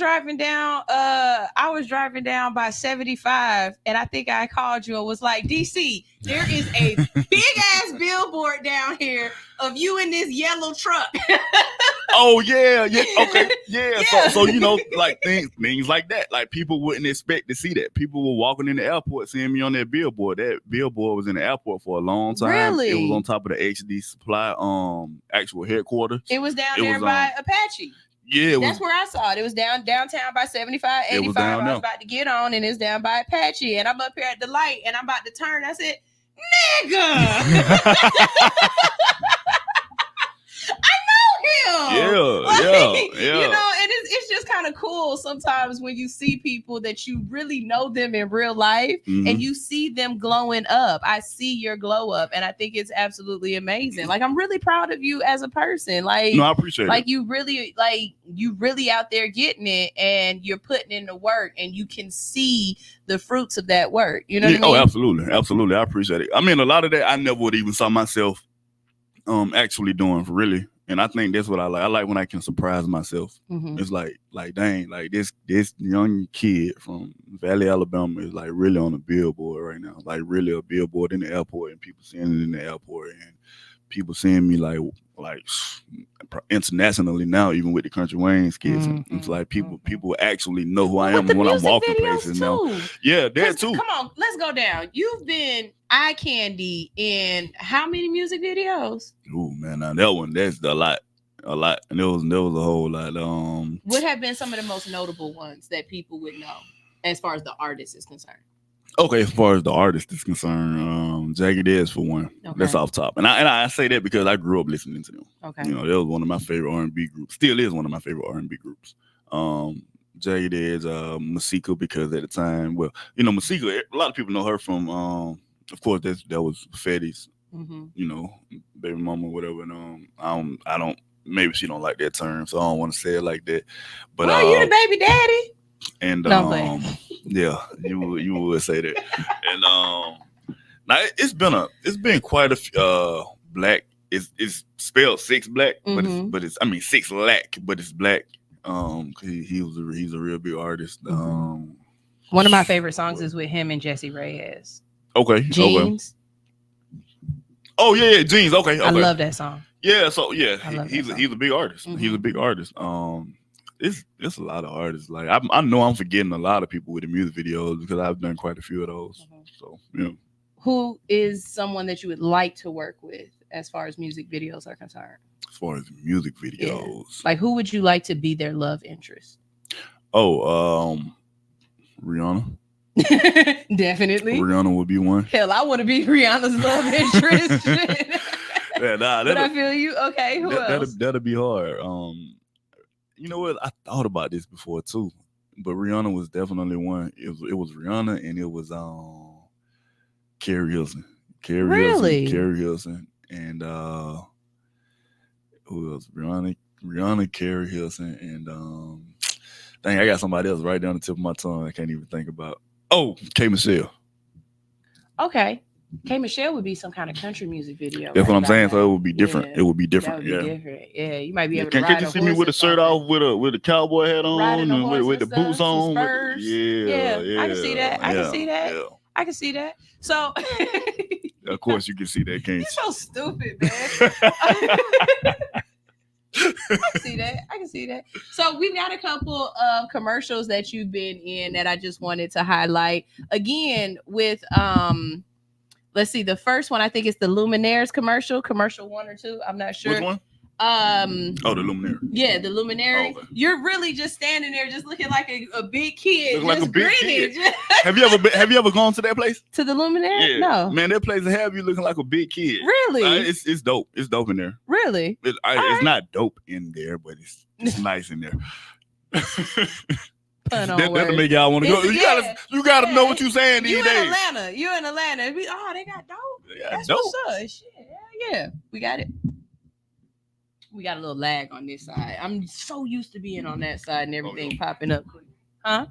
driving down by 75, and I think I called you and was like, DC, there is a big ass billboard down here of you in this yellow truck. Oh yeah, okay, yeah. So like things like that. Like people wouldn't expect to see that. People were walking in the airport seeing me on that billboard. That billboard was in the airport for a long time. Really? It was on top of the HD Supply actual headquarters. It was down there by Apache. Yeah, that's where I saw it. It was downtown by 75, 85. I was about to get on, and it's down by Apache. And I'm up here at the light, and I'm about to turn. I said, nigga. Yeah. And it's just kind of cool sometimes when you see people that you really know them in real life, and you see them glowing up. I see your glow up, and I think it's absolutely amazing. Like, I'm really proud of you as a person. Like, no, I appreciate it. You really out there getting it, and you're putting in the work, and you can see the fruits of that work. You know what I mean? Oh, absolutely. I appreciate it. I mean, a lot of that I never would even saw myself actually doing really. And I think that's what I like. I like when I can surprise myself. Mhm. It's like dang, like this young kid from Valley, Alabama is like really on a billboard right now. Like really a billboard in the airport, and people seeing it in the airport, and people seeing me like internationally now, even with the Country Wayne skits. And it's like people actually know who I am when I'm walking places now. Yeah, that too. Come on, let's go down. You've been eye candy in how many music videos? Ooh, man, now that one, that's a lot. And there was a whole lot. What have been some of the most notable ones that people would know as far as the artist is concerned? Okay, as far as the artist is concerned, Jagged Edge for one. Okay. That's off top, and I say that because I grew up listening to them. Okay, you know, that was one of my favorite R&B groups. Still is one of my favorite R&B groups. Jagged Edge, Masika, because at the time, well, you know, Masika, a lot of people know her from, of course, that was Fetty's, you know, baby mama, or whatever. And I don't, maybe she don't like that term, so I don't want to say it like that. But you the baby daddy. And yeah, you would say that. And now it's been quite a few, black. It's spelled 6 black, but it's I mean 6 lack, but it's black. He's a real big artist. One of my favorite songs is with him and Jesse Reyes. Okay, Jeans. Okay. Oh yeah, Jeans. Okay. I love that song. Yeah, so yeah, he's a big artist. Mm-hmm. He's a big artist. It's a lot of artists. Like I know I'm forgetting a lot of people with the music videos because I've done quite a few of those. So yeah. Who is someone that you would like to work with as far as music videos are concerned? As far as music videos, yeah. Like who would you like to be their love interest? Oh, Rihanna. Definitely. Rihanna would be one. Hell, I want to be Rihanna's love interest. Yeah, but I feel you. Okay, who else? That'll be hard. You know what? I thought about this before too, but Rihanna was definitely one. It was Rihanna, and it was Carrie Hilson. Carrie Hilson, and who else? Rihanna, Carrie Hilson, and dang, I got somebody else right down the tip of my tongue. I can't even think about. Oh, K Michelle. Okay. K Michelle would be some kind of country music video. That's what I'm saying. So it would be different. Yeah. It would be different. That would be different. Yeah, you might be able to Can't ride you see me with a shirt off, with a cowboy hat on, and with the boots on? Yeah. I can see that. I can see that. Yeah. I can see that. So, of course, you can see that, can't you? You're so stupid, man. I can see that. So we've got a couple of commercials that you've been in that I just wanted to highlight. Again, with let's see, the first one I think is the Luminaires commercial 1 or 2. I'm not sure. Which one? The Luminaire. Yeah, the Luminary. Okay. You're really just standing there, just looking like a big kid, looking just like a big grinning. Kid. Have you ever gone to that place? To the Luminary? Yeah. No, man, that place will have you looking like a big kid. Really? It's dope. It's dope in there. Really? It's not dope in there, but it's nice in there. That'll make y'all want to go. You gotta know what you're saying these days. You in Atlanta. They got dope. That's dope. what's up. Shit. Yeah, we got it. We got a little lag on this side. I'm so used to being on that side and everything popping up. Huh?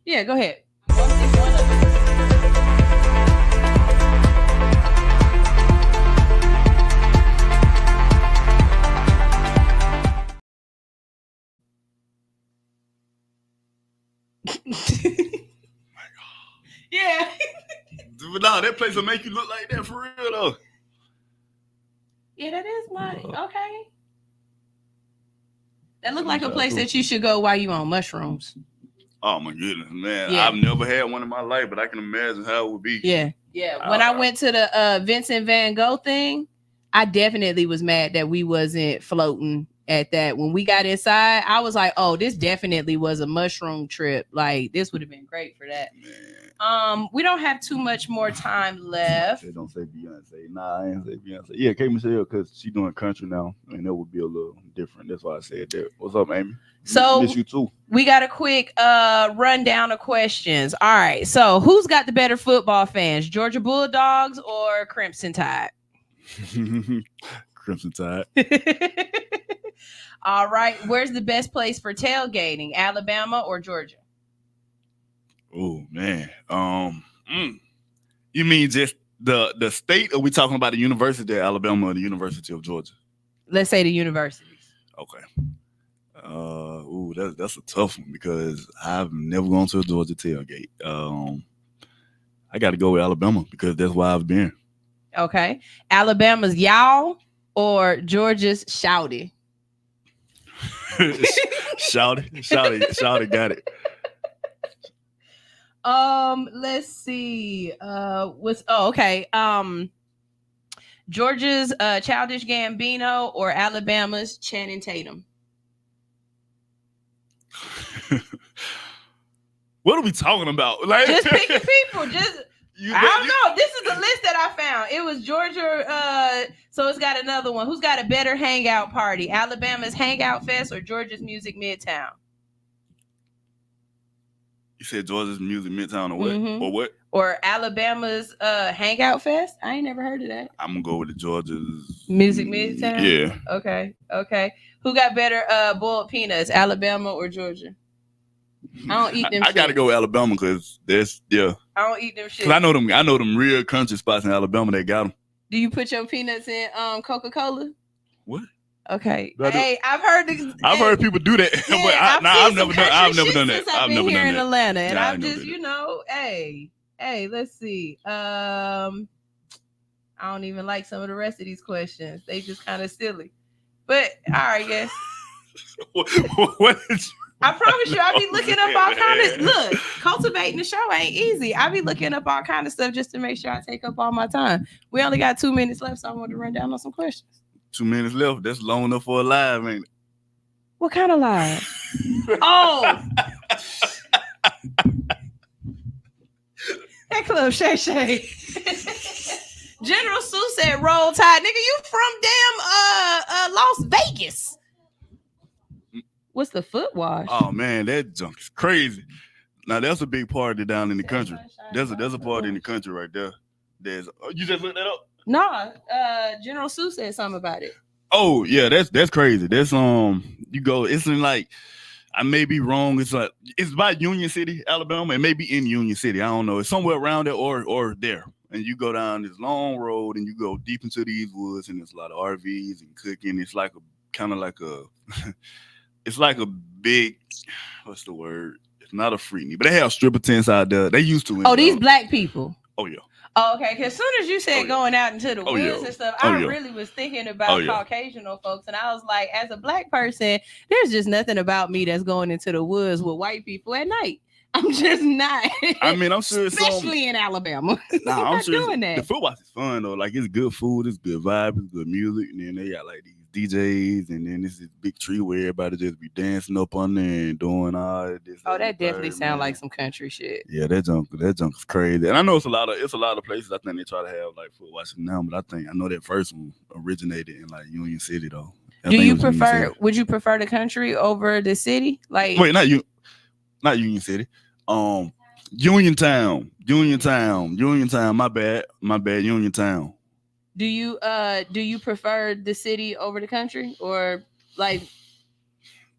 Yeah, go ahead. Yeah. But no, that place will make you look like that for real though. Yeah, that is money. Okay. That look like a place that you should go while you on mushrooms. Oh my goodness, man. Yeah. I've never had one in my life, but I can imagine how it would be. Yeah. Yeah. When I went to the Vincent Van Gogh thing, I definitely was mad that we wasn't floating at that. When we got inside, I was like, oh, this definitely was a mushroom trip. Like, this would have been great for that. Man. We don't have too much more time left. They don't say Beyonce. Nah, I ain't say Beyonce. Yeah, K Michelle, because she's doing country now, and that would be a little different. That's why I said that. What's up, Amy? So miss you too. We got a quick rundown of questions. All right. So who's got the better football fans, Georgia Bulldogs or Crimson Tide? Crimson Tide. All right. Where's the best place for tailgating, Alabama or Georgia? Oh man. You mean just The state, or we talking about the University of Alabama or the University of Georgia? Let's say the universities. Okay. That's a tough one because I've never gone to a Georgia tailgate. I got to go with Alabama because that's where I've been. Okay. Alabama's y'all or Georgia's shouty? Shouty got it. Let's see. Georgia's Childish Gambino or Alabama's Channing Tatum? What are we talking about? Like, just picking people. I don't know. This is the list that I found. It was Georgia. So it's got another one. Who's got a better hangout party? Alabama's Hangout Fest or Georgia's Music Midtown? You said Georgia's Music Midtown or what? Mm-hmm. Or what? Or Alabama's Hangout Fest? I ain't never heard of that. I'm gonna go with the Georgia's Music Midtown. Yeah. Okay. Who got better boiled peanuts? Alabama or Georgia? I don't eat them. I gotta go with Alabama because that's I don't eat them shit. Cause I know them real country spots in Alabama that got them. Do you put your peanuts in Coca-Cola? What? Okay. Hey, I've heard people do that, yeah, but I've never done that. I've never here in Atlanta, and I'm just hey, let's see. I don't even like some of the rest of these questions. They just kind of silly. But all right, yes. What is I promise you, I'll be looking up all kind of look. Cultivating the show ain't easy. I'll be looking up all kind of stuff just to make sure I take up all my time. We only got 2 minutes left, so I want to run down on some questions. 2 minutes left. That's long enough for a live, ain't it? What kind of live? Oh, that Club Shay Shay. General Sue said, "Roll Tide, nigga. You from damn Las Vegas." What's the foot wash? Oh man, that junk is crazy. Now that's a big party down in the country. There's a party in the country right there. You just looked that up? No, General Sue said something about it. Oh yeah, that's crazy. That's you go. It's in like I may be wrong. It's by Union City, Alabama. It may be in Union City. I don't know. It's somewhere around there or there. And you go down this long road and you go deep into these woods and there's a lot of RVs and cooking. It's like it's like a big, what's the word? It's not a freaknik, but they have stripper tents out there. They used to. Oh, these black people. Oh yeah. Oh, okay. Because as soon as you said going out into the woods and stuff, I really was thinking about Caucasian folks, and I was like, as a black person, there's just nothing about me that's going into the woods with white people at night. I'm just not. I mean, I'm sure, especially in Alabama. Nah, I'm sure doing that. The football is fun though. Like it's good food, it's good vibe, it's good music, and then they got like these DJs, and then this big tree where everybody just be dancing up on there and doing all this. Oh, that definitely sounds like some country shit. Yeah, that junk is crazy. And I know it's a lot of places. I think they try to have like foot washing now, but I know that first one originated in like Union City though. Would you prefer the country over the city? Like wait, not Union City. Uniontown. My bad. Uniontown. Do you prefer the city over the country, or like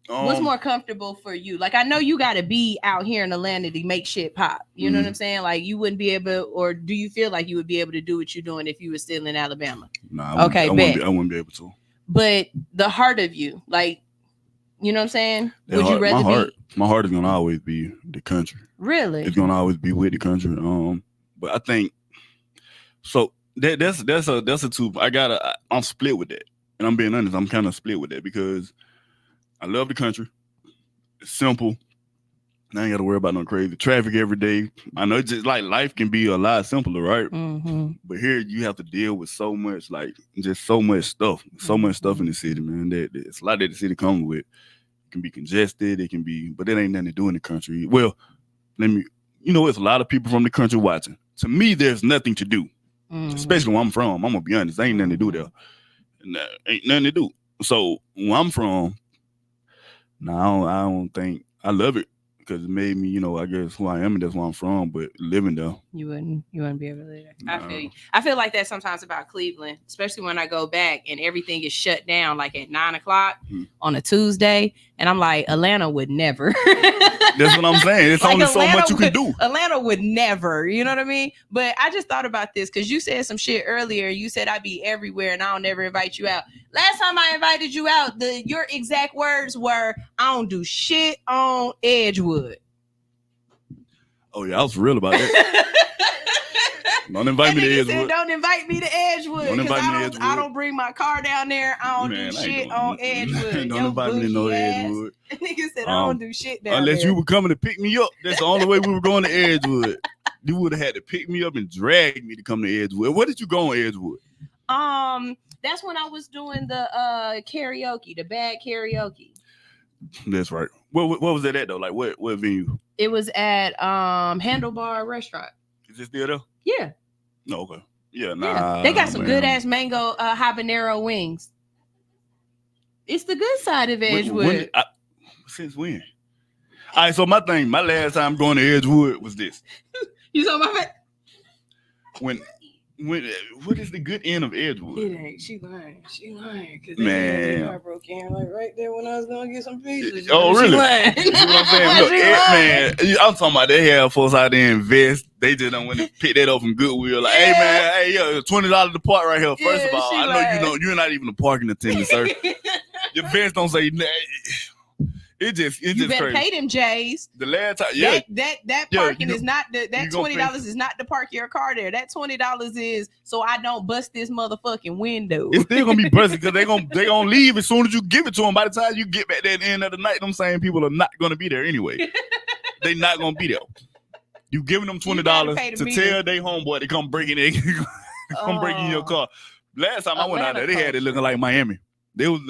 what's more comfortable for you? Like I know you got to be out here in Atlanta to make shit pop. You know what I'm saying? Like you wouldn't be able, or do you feel like you would be able to do what you're doing if you were still in Alabama? No, I wouldn't be able to. But the heart of you, like, you know what I'm saying? Would you rather my heart is gonna always be the country. Really? It's gonna always be with the country. But I think so. That's a two. I'm split with that, and I'm being honest. I'm kind of split with that because I love the country. It's simple. I ain't got to worry about no crazy traffic every day. I know it's just like life can be a lot simpler, right? Mm-hmm. But here you have to deal with so much, like just so much stuff, much stuff in the city, man. It's a lot that the city comes with. It can be congested. It can be, but it ain't nothing to do in the country. Well, it's a lot of people from the country watching. To me, there's nothing to do. Mm-hmm. Especially where I'm from. I'm gonna be honest. There ain't nothing to do there. Ain't nothing to do. So where I'm from, I don't think I love it. because it made me, I guess who I am and that's where I'm from. But living there, you wouldn't be able to live there. I feel you. I feel like that sometimes about Cleveland, especially when I go back and everything is shut down like at 9:00 on a Tuesday, and I'm like, Atlanta would never. That's what I'm saying. It's Like only so much you can do. Atlanta would never, you know what I mean? But I just thought about this because you said some shit earlier. You said I'd be everywhere and I'll never invite you out. Last time I invited you out, your exact words were, I don't do shit on Edgewood. Oh, yeah, I was real about that. Don't invite me to Edgewood. Said, don't invite me to Edgewood because I don't bring my car down there. I don't do shit on Edgewood. Don't invite me to no Edgewood. Nigga said, I don't do shit down unless there. you were coming to pick me up. That's the only way we were going to Edgewood. You would have had to pick me up and drag me to come to Edgewood. Where did you go on Edgewood? That's when I was doing the karaoke, the bad karaoke. That's right. What was that at though? Like what venue? It was at Handlebar Restaurant. Is it still there? Yeah. No, okay. Yeah, nah. Yeah. They got some good ass mango habanero wings. It's the good side of Edgewood. Since when? All right, so my last time going to Edgewood was this. You saw my face? When what is the good end of Edgewood? It ain't. She lying. Man. I broke in like right there when I was gonna get some pizzas. Oh, really? She lying. You know what I'm saying? Look, man, I'm talking about they have folks out there invest. They just don't want to pick that up from Goodwill. Like, hey man, $20 to park right here. First of all, I know you're not even a parking attendant, sir. Your vest don't say nothing. It just better crazy. pay them J's. The last time, that parking is not that $20 is not to park your car there. That $20 is so I don't bust this motherfucking window. It's still gonna be busted because they gonna leave as soon as you give it to them. By the time you get back there at the end of the night, them same people are not gonna be there anyway. They not gonna be there. You giving them $20 to tell they homeboy to come break in your car. Last time I went out there, they had it looking like Miami. It was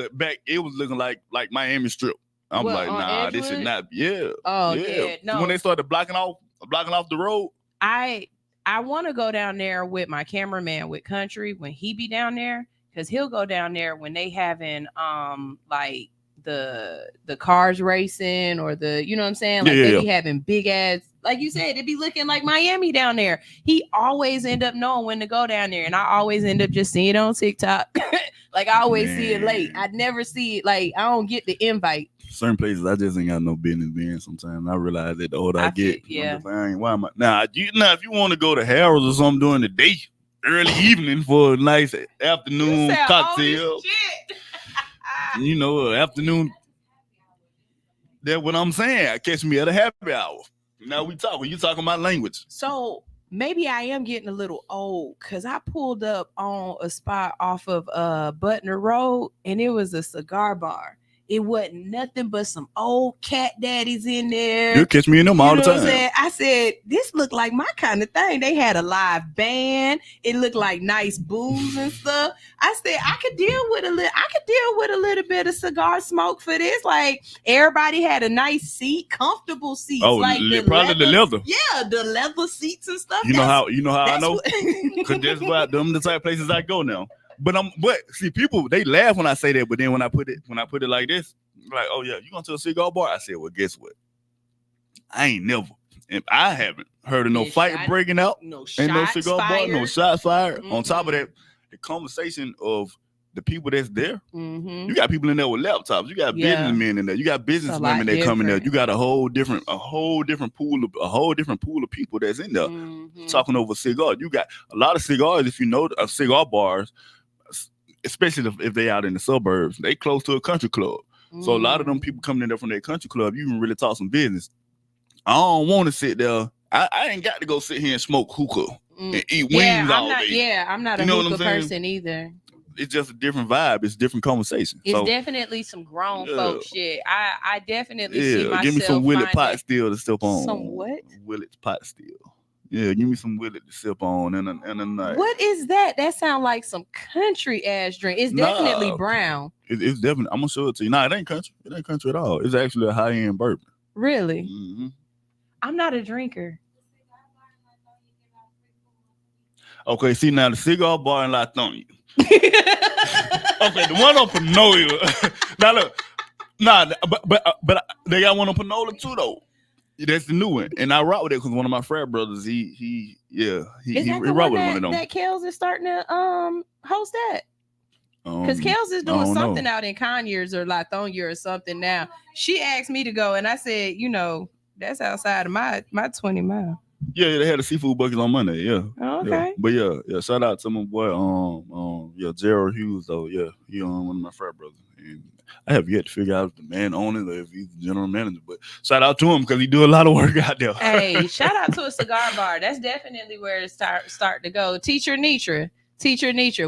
looking like Miami Strip. I'm like, nah, Edgewood? This is not. Yeah. Oh yeah. No. When they started blocking off the road. I want to go down there with my cameraman with Country when he be down there because he'll go down there when they having like the cars racing or the you know what I'm saying like they be having big ass like you said it be looking like Miami down there. He always end up knowing when to go down there and I always end up just seeing it on TikTok. Like I always see it late. I never see it like I don't get the invite. Certain places I just ain't got no business being. Sometimes I realize that the older I get, why am I now? If you want to go to Harold's or something during the day, early evening for a nice afternoon cocktail, afternoon. That's what I'm saying. Catch me at a happy hour. Now we talking. You talking my language. So maybe I am getting a little old because I pulled up on a spot off of Butner Road and it was a cigar bar. It wasn't nothing but some old cat daddies in there. You catch me in them all the time. I said, this looked like my kind of thing. They had a live band. It looked like nice booze and stuff. I said, I could deal with a little bit of cigar smoke for this. Like everybody had a nice seat, comfortable seats. Oh, like probably the leather. Yeah, the leather seats and stuff. You know how I know? Because that's why them the type of places I go now. But see, people they laugh when I say that, but then when I put it like this, like, oh yeah, you going to a cigar bar? I said, well, guess what? I ain't never, and I haven't heard of no fight breaking out, no cigar bar, no shots fired. Mm-hmm. On top of that, the conversation of the people that's there, you got people in there with laptops, you got businessmen in there, you got businesswomen that come in there, you got a whole different pool of people that's in there talking over cigars. You got a lot of cigars, if you know, cigar bars. Especially if they out in the suburbs, they close to a country club. So a lot of them people coming in there from their country club, you can really talk some business. I don't want to sit there. I ain't got to go sit here and smoke hookah and eat wings all day. Yeah, I'm not a hookah person either. It's just a different vibe. It's a different conversation. It's definitely some grown folk shit. I definitely see myself. Give me some Willet pot still to sip on. Some what? Willet pot still. Yeah, give me some Willet to sip on and a night. What is that? That sounds like some country ass drink. It's definitely brown. It's definitely. I'm gonna show it to you. Nah, it ain't country. It ain't country at all. It's actually a high end bourbon. Really? Mm-hmm. I'm not a drinker. Okay, see now the cigar bar in Lithonia. Okay, the one on Panola. Now look, but they got one on Panola too though. That's the new one, and I rock with it because one of my frat brothers, he Is that the rock one with one of them. that Kels is starting to host that? Because Kels is I doing don't something know. out in Conyers or Lithonia or something now. She asked me to go, and I said, that's outside of my 20 mile. Yeah, they had the seafood buckets on Monday. Yeah. Oh, Yeah. okay. But yeah. Shout out to my boy, Darryl Hughes though. Yeah, he one of my frat brothers, and I have yet to figure out if the man owns it or if he's the general manager. But shout out to him because he do a lot of work out there. Hey, shout out to a cigar bar. That's definitely where it start to go. Teacher Nitra.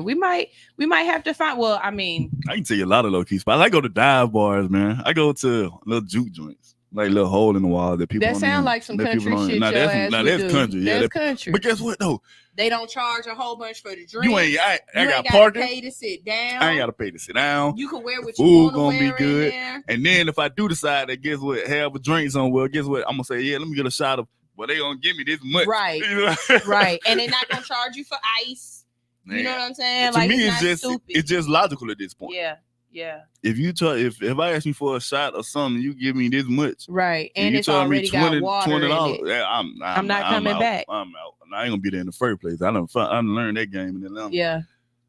We might have to find. Well, I mean, I can tell you a lot of low key spots. I go to dive bars, man. I go to little juke joints, like little hole in the wall that people. That sound like some country shit. That's country. That's Yeah, country. But guess what though? They don't charge a whole bunch for the drink. You ain't. I got gotta parking. pay to sit down. I ain't gotta pay to sit down. You can wear what Food you want to gonna wear be good. in there. And then if I do decide that, guess what, have a drink somewhere, guess what, I'm gonna say, yeah, let me get a shot of. Well, they gonna give me this much, Right. You know? Right. And they're not gonna charge you for ice. Man. You know what I'm saying? To Like, me, it's not stupid. it's just logical at this point. Yeah. If you if I ask you for a shot or something, you give me this much, Right. and And you it's tell me already got water in it. Yeah, I'm not coming out. back. I'm out. I ain't gonna be there in the first place. I done learned that game in Atlanta. Yeah.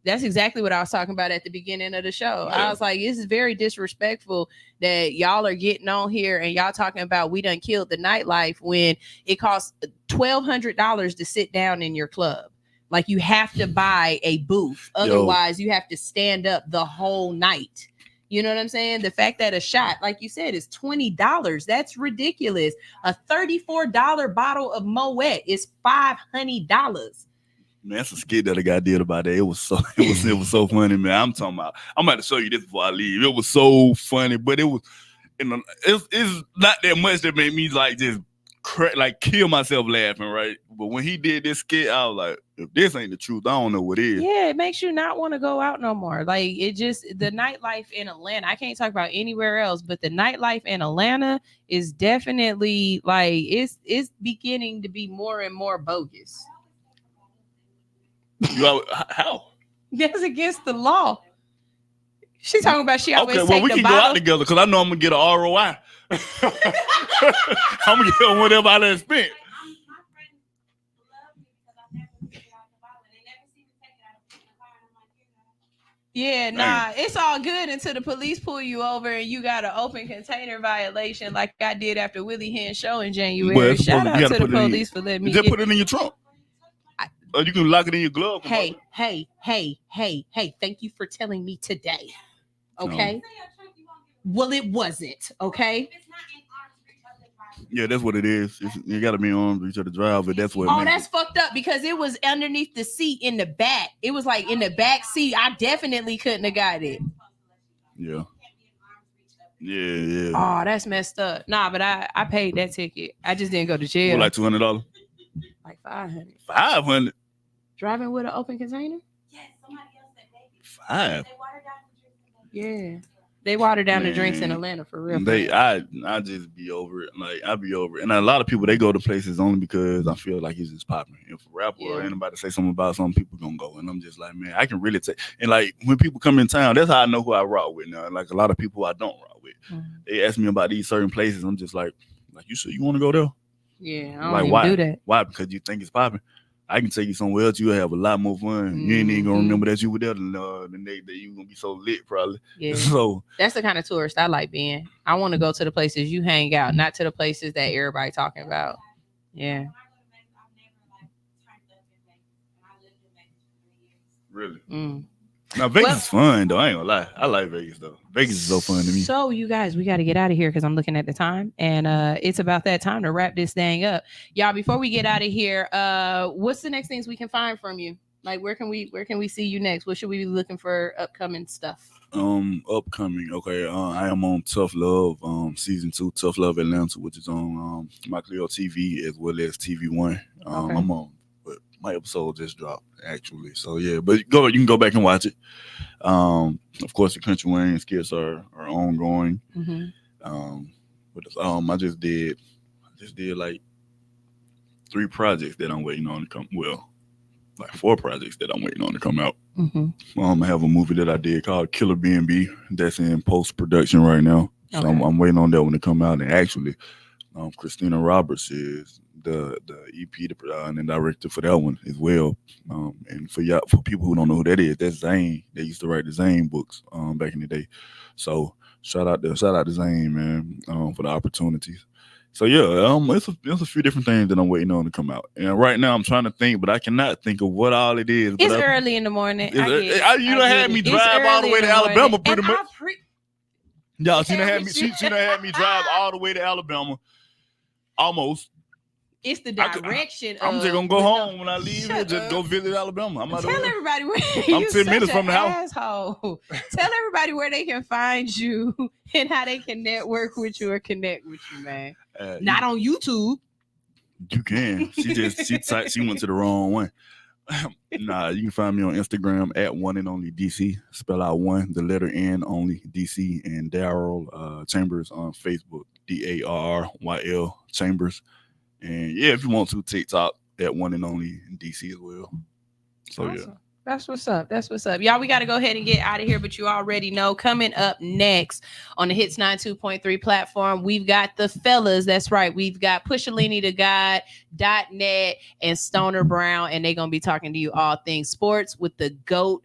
That's exactly what I was talking about at the beginning of the show. Yeah. I was like, this is very disrespectful that y'all are getting on here and y'all talking about we done killed the nightlife when it costs $1,200 to sit down in your club. Like, you have to buy a booth. Otherwise, you have to stand up the whole night. You know what I'm saying? The fact that a shot, like you said, is $20. That's ridiculous. A $34 bottle of Moet is $500. Man, that's a skit that a guy did about that. It was so so funny, man. I'm about to show you this before I leave. It was so funny, but it was, it's not that much that made me like just kill myself laughing, right? But when he did this skit, I was like, if this ain't the truth, I don't know what is. Yeah, it makes you not want to go out no more. Like, it just, the nightlife in Atlanta, I can't talk about anywhere else, but the nightlife in Atlanta is definitely like, it's beginning to be more and more bogus. How? That's against the law. She's talking about she always okay, take well, we the can bottle. go out together because I know I'm gonna get an ROI. I'm gonna get whatever I done spent. Yeah, nah, it's all good until the police pull you over and you got an open container violation like I did after Willie Hen show in January. Well, Shout out to the put it in police for letting me just get put it in your trunk. Or you can lock it in your glove. Hey, thank you for telling me today. Okay. No. Well, it wasn't. Okay. Yeah, that's what it is. You got to be on reach of the drive, but that's what. Oh, that's fucked up because it was underneath the seat in the back. It was like in the back seat. I definitely couldn't have got it. Yeah. Yeah. Oh, that's messed up. Nah, but I paid that ticket. I just didn't go to jail. What, like $200? Like $500. $500. Driving with an open container? $5. Yeah. They water down the drinks in Atlanta for real. I just be over it. Like, I be over it. And a lot of people, they go to places only because I feel like it's just popping. If a rapper or anybody say something about something, people gonna go. And I'm just like, man, I can really take. And like, when people come in town, that's how I know who I rock with now. Like, a lot of people I don't rock with. Mm-hmm. They ask me about these certain places. I'm just like you sure you want to go there? Yeah, I don't like, even why? do that. Why? Because you think it's popping. I can take you somewhere else. You'll have a lot more fun. You ain't even gonna remember that you were there the next day. You gonna be so lit, probably. Yeah. So that's the kind of tourist I like being. I want to go to the places you hang out, not to the places that everybody talking about. Yeah. Really? Mm. Now Vegas is fun though. I ain't gonna lie. I like Vegas though. Vegas is so fun to me. So you guys, we got to get out of here because I'm looking at the time, and it's about that time to wrap this thing up, y'all. Before we get out of here, what's the next things we can find from you? Like, where can we see you next? What should we be looking for upcoming stuff? Upcoming. Okay. I am on Tough Love, season 2, Tough Love Atlanta, which is on my Clio TV as well as TV1. Okay. I'm on. My episode just dropped actually, so yeah. But you can go back and watch it. Of course, the Country Wayne skits are ongoing. Mm-hmm. But I just did like 3 projects that I'm waiting on to come. Well, like 4 projects that I'm waiting on to come out. Mm-hmm. I have a movie that I did called Killer B&B that's in post production right now. So Okay. I'm waiting on that one to come out. And actually, Christina Roberts is the EP and the director for that one as well. And for people who don't know who that is, that's Zane. They used to write the Zane books back in the day. So shout out to Zane, man, for the opportunities. So yeah, it's a few different things that I'm waiting on to come out. And right now I'm trying to think, but I cannot think of what all it is. It's early in the morning. You done had me drive all the way to Alabama pretty much. Y'all, she done had me drive all the way to Alabama. Almost. It's the direction. I'm just gonna go home when I leave here. Just go visit Alabama. Tell everybody where I'm 10 minutes from the house. Asshole. Tell everybody where they can find you and how they can network with you or connect with you, man. Not on YouTube. You can. She went to the wrong one. Nah, you can find me on Instagram at one and only DC. Spell out one, the letter N only DC, and Darryl Chambers on Facebook. DARRYL Chambers. And yeah, if you want to, TikTok at one and only in DC as well. So awesome. Yeah. That's what's up. That's what's up. Y'all, we got to go ahead and get out of here, but you already know, coming up next on the Hits 92.3 platform, we've got the fellas. That's right. We've got Pushalini the God.net and Stoner Brown, and they're going to be talking to you all things sports with the GOAT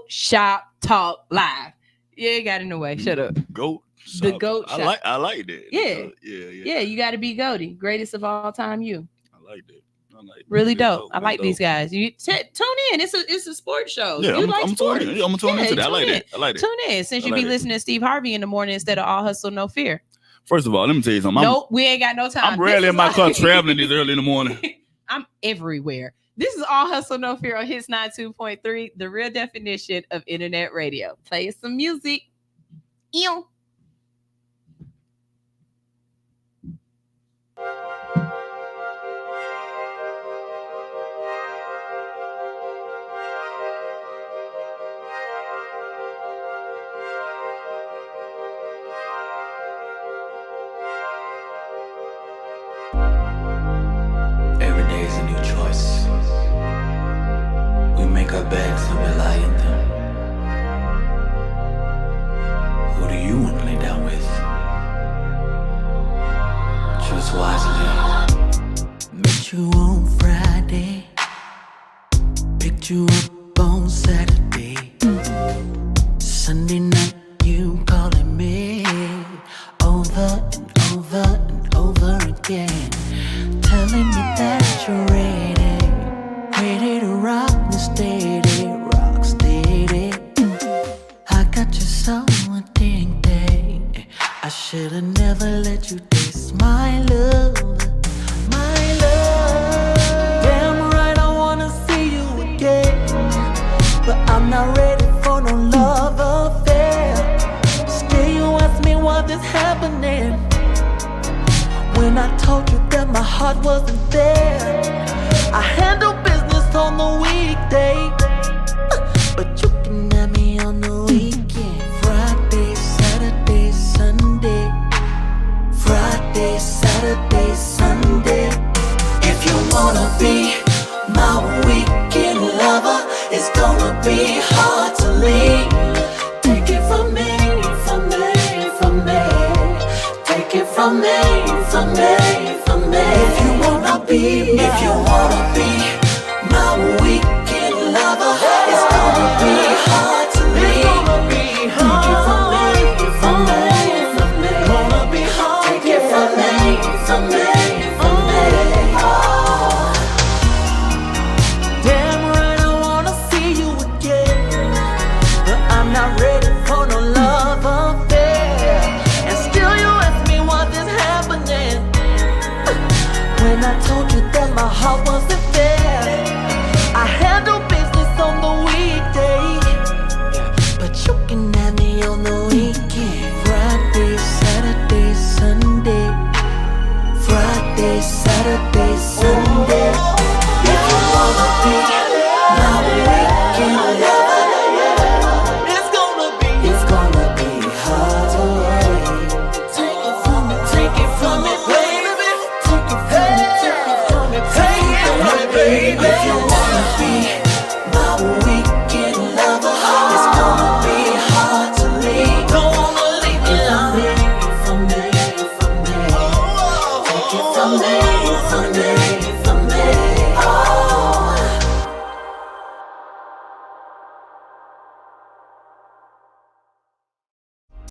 Shop Talk Live. Yeah, got in the way. Shut up. GOAT. The GOAT Shop. I like that. Yeah. You got to be GOATy. Greatest of all time, you. I like that. Really dope. I like these guys. You tune in. It's a sports show. Yeah, I'm gonna tune into that. I like that. Tune in since you be listening to Steve Harvey in the morning instead of All Hustle No Fear. First of all, let me tell you something. Nope, we ain't got no time. I'm rarely in my car traveling this early in the morning. I'm everywhere. This is All Hustle No Fear on Hits 92.3, the real definition of internet radio. Play some music. Ew. Every day is a new choice. We make our beds and we lie in them. Who do you want to lay down with? Choose wisely. Met you on Friday, picked you up on Saturday. Sunday night you calling me over and over and over again, telling me that you're ready to rock me steady, rock steady. I got you so addicted, I should've never let you taste my love, my love. Damn right I wanna see you again, but I'm not ready for no love affair. Still you ask me what is happening, when I told you that my heart wasn't there. I handle business on the weekday, but you can have me on the weekend. Friday, Saturday, Sunday. Friday, Saturday, Sunday. If you wanna be my weekend lover, it's gonna be hard to leave. Take it from me, from me, from me. Take it from me, from me, from me. If you wanna be my weekend lover, it's gonna be hard to leave. Take it from me, from me, from me. Gonna be hard. Take it from me, from me, from me. Oh. Damn right I wanna see you again, but I'm not ready for no love affair. And still you ask me what is happening, when I told you that my heart wasn't there. I handle business on the weekday, but you can have me on the weekend. Friday, Saturday, Sunday. Friday, Saturday, Sunday. If you wanna be my weekend lover, it's gonna be hard to wait. Take it from me, baby. Take it from me, take it from me, take it from me, baby. If you wanna be my weekend lover, it's gonna be hard to leave. Don't wanna leave me alone. From me, from me, from me. someday.